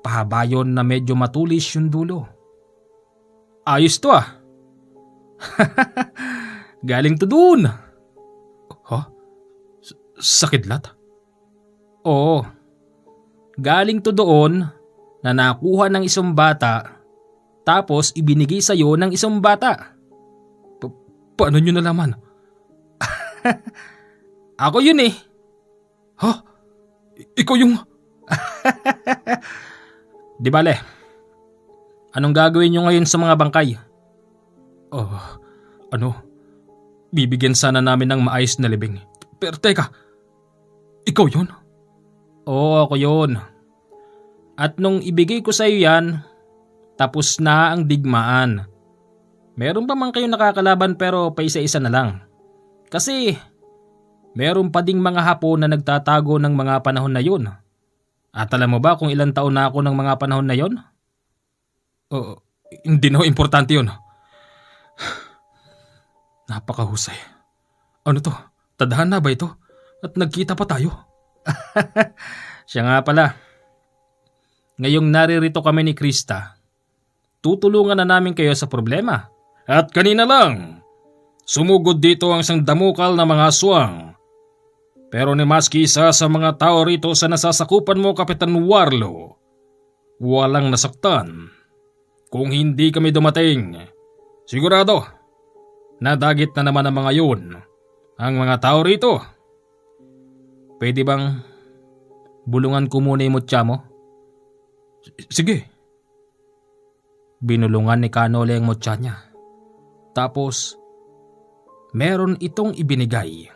Pahaba yun na medyo matulis yung dulo. Ayos to Galing to dun. Sakidlat? Oo. Galing to doon na nakuha ng isang bata tapos ibinigay sa'yo ng isang bata. Paano nyo nalaman? Ako yun eh. Ikaw yung... Di bale, anong gagawin nyo ngayon sa mga bangkay? Bibigyan sana namin ng maayos na libing. Pero teka, ikaw yun? Oo, ako yun. At nung ibigay ko sa'yo yan, tapos na ang digmaan. Meron pa man kayong nakakalaban pero paisa-isa na lang. Kasi meron pa ding mga Hapon na nagtatago ng mga panahon na yun. At alam mo ba kung ilang taon na ako ng mga panahon na yun? Hindi na importante yun. Napakahusay. Ano to? Tadhana ba ito? At nagkita pa tayo? Siya nga pala. Ngayong naririto kami ni Krista, tutulungan na namin kayo sa problema. At kanina lang, sumugod dito ang isang damukal na mga aswang. Pero ni maski isa sa mga tao rito sa nasasakupan mo, Kapitan Warlo, walang nasaktan. Kung hindi kami dumating, sigurado, nadagit na naman ang mga yun, ang mga tao rito. Pwede bang bulungan ko muna yung mutya mo? Sige. Binulungan ni Kanole ang mutya niya. Tapos, meron itong ibinigay.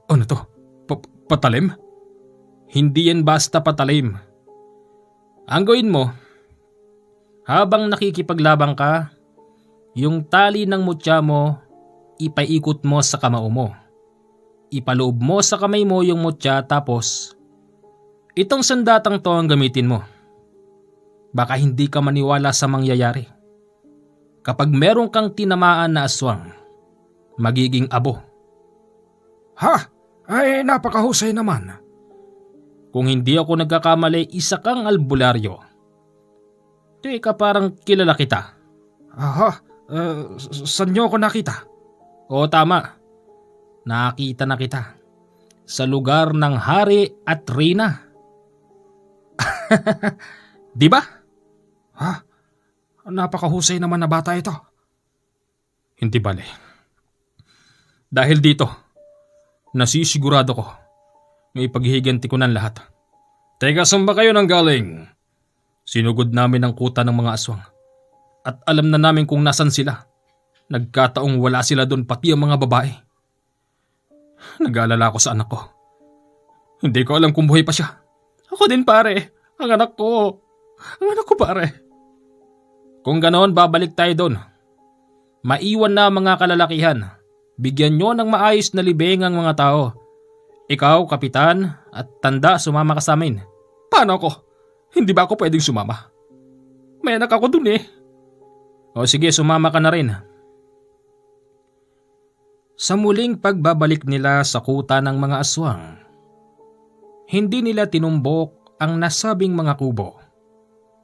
Ano to? Patalim? Hindi yan basta patalim. Ang gawin mo, habang nakikipaglabang ka, yung tali ng mutya mo, ipaikot mo sa kamao mo. Ipaloob mo sa kamay mo yung mutya tapos, itong sandatang to ang gamitin mo. Baka hindi ka maniwala sa mangyayari. Kapag meron kang tinamaan na aswang, magiging abo. Ay napakahusay naman. Kung hindi ako nagkakamali, isa kang albularyo. Teka, parang kilala kita. Saan nyo ako nakita? Oo, tama. Nakita na kita. Sa lugar ng hari at reyna. Di ba? Napakahusay naman na bata ito. Hindi bale. Dahil dito, nasisigurado ko may paghihiganti ko ng lahat. Teka, saan ba kayo nang galing? Sinugod namin ang kuta ng mga aswang. At alam na namin kung nasan sila. Nagkataong wala sila doon pati ang mga babae. Nag-aalala ako sa anak ko. Hindi ko alam kung buhay pa siya. Ako din pare. Ang anak ko. Ang anak ko pare. Kung ganoon, babalik tayo doon. Maiwan na mga kalalakihan. Bigyan nyo ng maayos na libing ang mga tao. Ikaw, kapitan, at tanda sumama ka sa amin. Paano ako? Hindi ba ako pwedeng sumama? May anak ako dun eh. O sige, sumama ka na rin. Sa muling pagbabalik nila sa kuta ng mga aswang, hindi nila tinumbok ang nasabing mga kubo.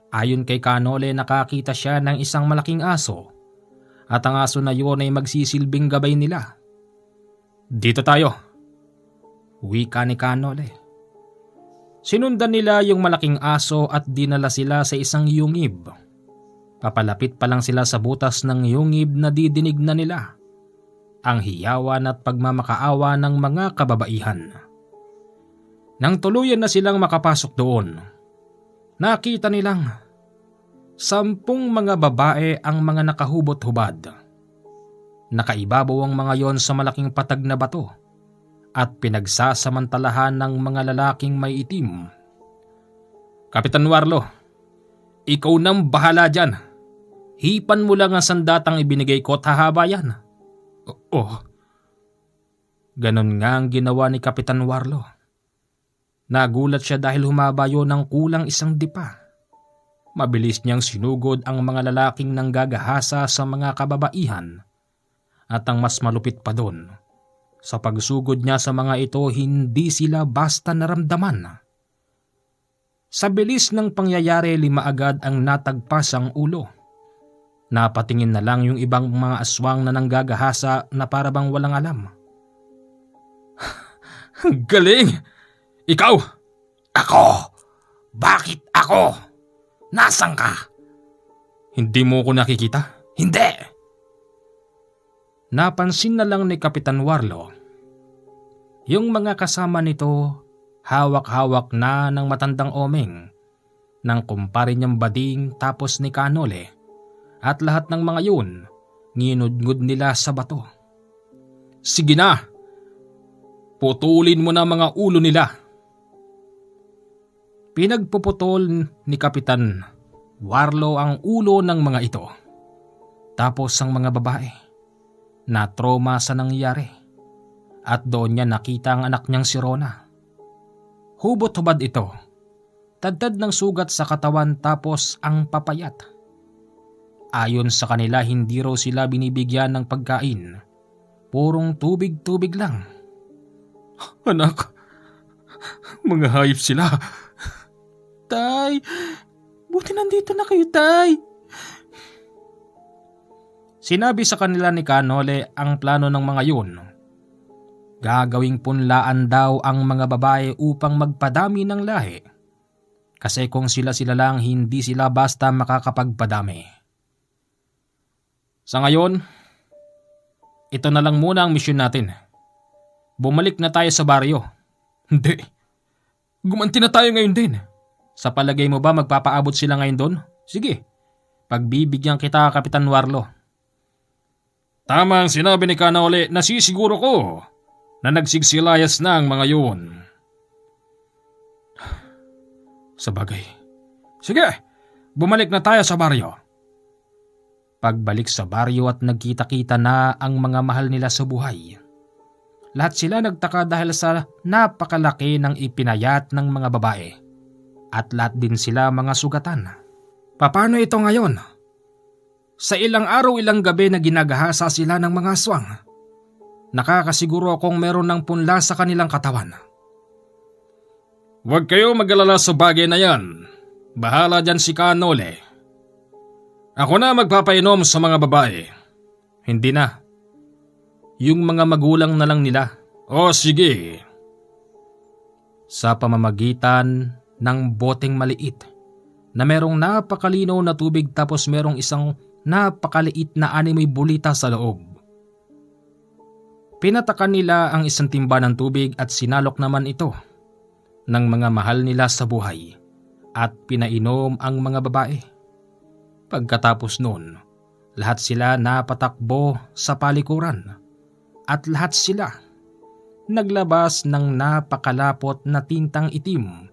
Ayon kay Kanole, nakakita siya ng isang malaking aso at ang aso na yun ay magsisilbing gabay nila. Dito tayo, wika ni Kanole. Sinundan nila yung malaking aso at dinala sila sa isang yungib. Papalapit pa lang sila sa butas ng yungib na didinig na nila ang hiyawan at pagmamakaawa ng mga kababaihan. Nang tuluyan na silang makapasok doon, nakita nilang 10 mga babae ang mga nakahubot-hubad. Nakaibabaw ang mga yon sa malaking patag na bato at pinagsasamantalahan ng mga lalaking may itim. Kapitan Warlo, ikaw nang bahala dyan. Hipan mo lang ang sandatang ibinigay ko at hahaba yan. Ganon nga ang ginawa ni Kapitan Warlo. Nagulat siya dahil humaba yun ng kulang 1 dipa. Mabilis niyang sinugod ang mga lalaking nanggagahasa sa mga kababaihan. At ang mas malupit pa doon, sa pagsugod niya sa mga ito, hindi sila basta naramdaman. Sa bilis ng pangyayari, 5 agad ang natagpas ang ulo. Napatingin na lang yung ibang mga aswang na nanggagahasa na para bang walang alam. Galing! Ikaw! Ako? Bakit ako? Nasaan ka? Hindi mo ko nakikita? Hindi! Napansin na lang ni Kapitan Warlo. Yung mga kasama nito, hawak-hawak na ng matandang omeng, ng kumpare niyang bading tapos ni Kanole, at lahat ng mga yun, nginudngud nila sa bato. Sige na! Putulin mo na mga ulo nila. Pinagpuputol ni Kapitan Warlo ang ulo ng mga ito. Tapos ang mga babae, na-trauma sa nangyari. At doon niya nakita ang anak niyang si Rona. Hubot-hubad ito. Tadtad ng sugat sa katawan tapos ang papayat. Ayon sa kanila, hindi raw sila binibigyan ng pagkain. Purong tubig-tubig lang. Anak, mga hayop sila. Tay, buti nandito na kayo, Tay. Sinabi sa kanila ni Kanole ang plano ng mga yun. Gagawing punlaan daw ang mga babae upang magpadami ng lahi. Kasi kung sila-sila lang, hindi sila basta makakapagpadami. Sa ngayon, ito na lang muna ang misyon natin. Bumalik na tayo sa baryo. Hindi. Gumanti na tayo ngayon din. Sa palagay mo ba magpapaabot sila ngayon doon? Sige, pagbibigyan kita, Kapitan Warlo. Tama ang sinabi ni Kanole, nasisiguro ko na nagsigsilayas na ang mga yun. Sa bagay. Sige, bumalik na tayo sa baryo. Pagbalik sa baryo at nagkita-kita na ang mga mahal nila sa buhay. Lahat sila nagtaka dahil sa napakalaki ng ipinayat ng mga babae. At lahat din sila mga sugatan. Paano ito ngayon? Sa ilang araw, ilang gabi na ginagahasa sila ng mga aswang. Nakakasiguro akong meron ng punla sa kanilang katawan. Huwag kayo mag-alala sa bagay na yan. Bahala dyan si Kanole. Ako na magpapainom sa mga babae. Hindi na. Yung mga magulang na lang nila. O sige. Sa pamamagitan ng boteng maliit na merong napakalinaw na tubig tapos merong isang napakaliit na animoy bulita sa loob. Pinatakan nila ang 1 timba ng tubig at sinalok naman ito ng mga mahal nila sa buhay at pinainom ang mga babae. Pagkatapos noon, lahat sila napatakbo sa palikuran at lahat sila naglabas ng napakalapot na tintang itim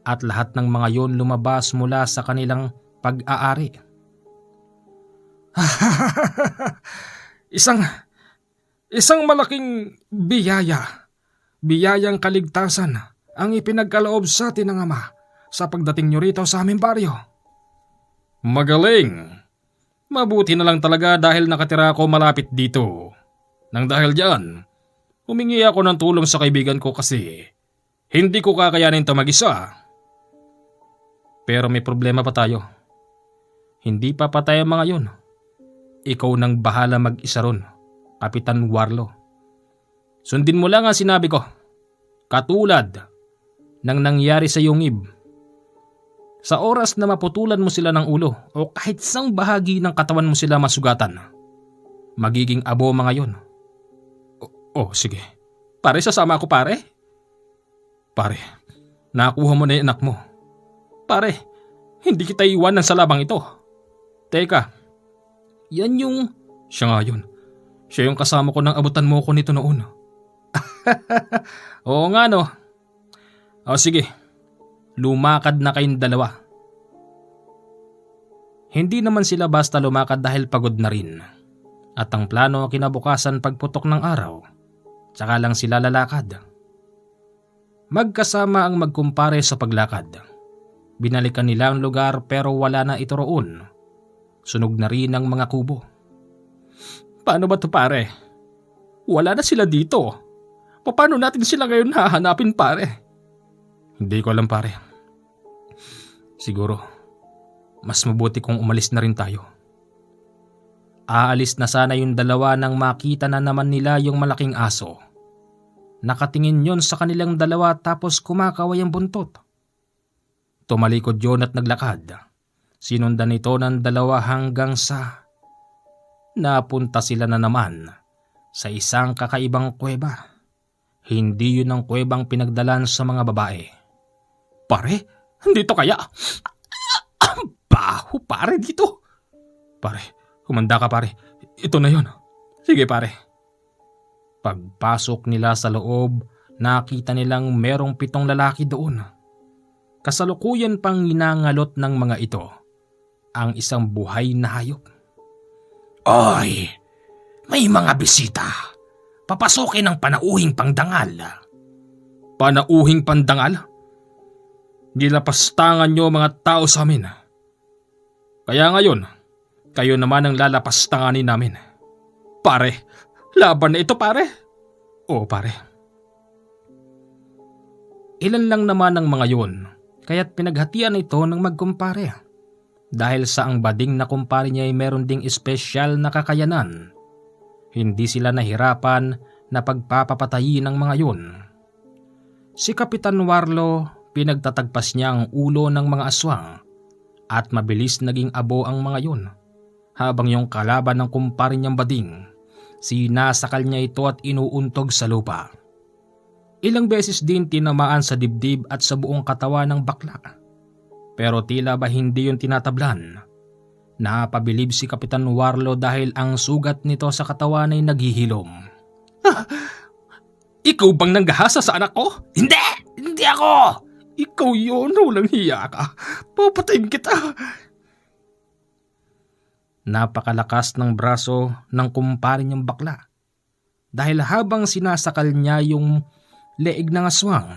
at lahat ng mga yon lumabas mula sa kanilang pag-aari. Isang malaking biyayang kaligtasan ang ipinagkaloob sa atin ng Ama sa pagdating nyo rito sa aming baryo. Magaling! Mabuti na lang talaga dahil nakatira ako malapit dito. Nang dahil diyan, humingi ako ng tulong sa kaibigan ko kasi hindi ko kakayanin ito mag-isa. Pero may problema pa tayo. Hindi pa patay ang mga yun. Ikaw nang bahala mag-isa ron, Kapitan Warlo. Sundin mo lang ang sinabi ko. Katulad ng nangyari sa iyong Ib. Sa oras na maputulan mo sila ng ulo o kahit isang bahagi ng katawan mo sila masugatan, magiging abo mga yun. Sige. Pare, sasama ako pare. Pare, nakuha mo na yung anak mo. Pare, hindi kita iwanan sa labang ito. Teka, yan yung... Siya nga yun. Siya yung kasama ko nang abutan mo ko nito noon. Oo nga no. Sige, lumakad na kayong dalawa. Hindi naman sila basta lumakad dahil pagod na rin. At ang plano kinabukasan pagputok ng araw, tsaka lang sila lalakad. Magkasama ang magkumpare sa paglakad. Binalikan nila ang lugar pero wala na ito roon. Sunog na rin ang mga kubo. Paano ba to pare? Wala na sila dito. Paano natin sila ngayon hahanapin pare? Hindi ko alam pare. Siguro, mas mabuti kung umalis na rin tayo. Aalis na sana yung dalawa nang makita na naman nila yung malaking aso. Nakatingin yon sa kanilang dalawa tapos kumakaway ang buntot. Tumalikod yon at naglakad. Sinundan ito ng dalawa hanggang sa... Napunta sila na naman sa isang kakaibang kuweba. Hindi yun ang kuwebang pinagdalan sa mga babae. Pare, dito kaya? Baho pare dito. Pare, humanda ka pare. Ito na yun. Sige pare. Pagpasok nila sa loob, nakita nilang merong 7 lalaki doon. Kasalukuyan pang ginangalot ng mga ito ang isang buhay na hayop. Oy, may mga bisita. Papasukin ang panauhing pangdangal. Panauhing pandangal? Nilapastangan nyo mga tao sa amin. Kaya ngayon, kayo naman ang lalapastanganin namin. Pare, laban na ito pare. Oo pare. Ilan lang naman ang mga yun, kaya't pinaghatian ito ng magkumpare. Dahil sa ang bading na kumpare niya ay meron ding espesyal na kakayanan. Hindi sila nahirapan na pagpapapatayin ng mga yun. Si Kapitan Warlo, pinagtatagpas niya ang ulo ng mga aswang at mabilis naging abo ang mga yun. Habang yung kalaban ng kumpare niyang bading, sinasakal niya ito at inuuntog sa lupa. Ilang beses din tinamaan sa dibdib at sa buong katawan ng bakla. Pero tila ba hindi yun tinatablan. Napabilib si Kapitan Warlo dahil ang sugat nito sa katawan ay naghihilom. Ikaw bang nanggahasa sa anak ko? Hindi! Hindi ako! Ikaw yun, walang hiya ka. Papatayin kita. Napakalakas ng braso ng kumpare niyang bakla. Dahil habang sinasakal niya yung leeg ng aswang,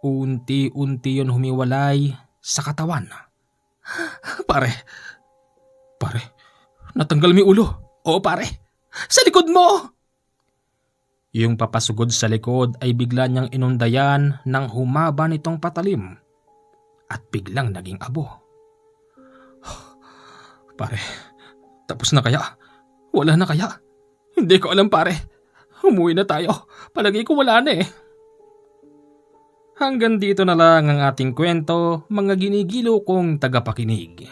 unti-unti yun humiwalay sa katawan. Pare, natanggal mo yung ulo. Oo pare, sa likod mo! Yung papasugod sa likod ay bigla niyang inundayan ng humaba nitong patalim at biglang naging abo. Pare, tapos na kaya? Wala na kaya? Hindi ko alam pare. Umuwi na tayo. Palagi ko wala na eh. Hanggang dito na lang ang ating kwento, mga ginigilo kong tagapakinig.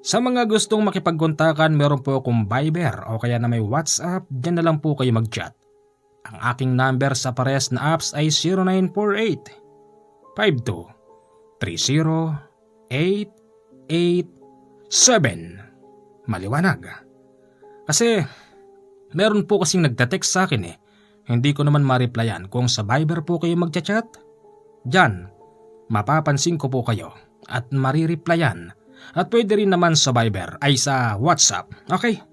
Sa mga gustong makipagkontakan, meron po akong Viber o kaya na may WhatsApp, dyan na lang po kayo mag-chat. Ang aking number sa pares na apps ay 0948-52-30887. Maliwanag. Kasi meron po kasing nagte-text sa akin eh. Hindi ko naman ma-replyan kung sa Viber po kayo magchat-chat. Diyan, mapapansin ko po kayo at marireplyan. At pwede rin naman sa Viber ay sa WhatsApp. Okay?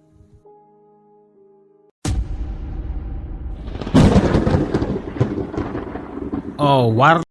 Oh,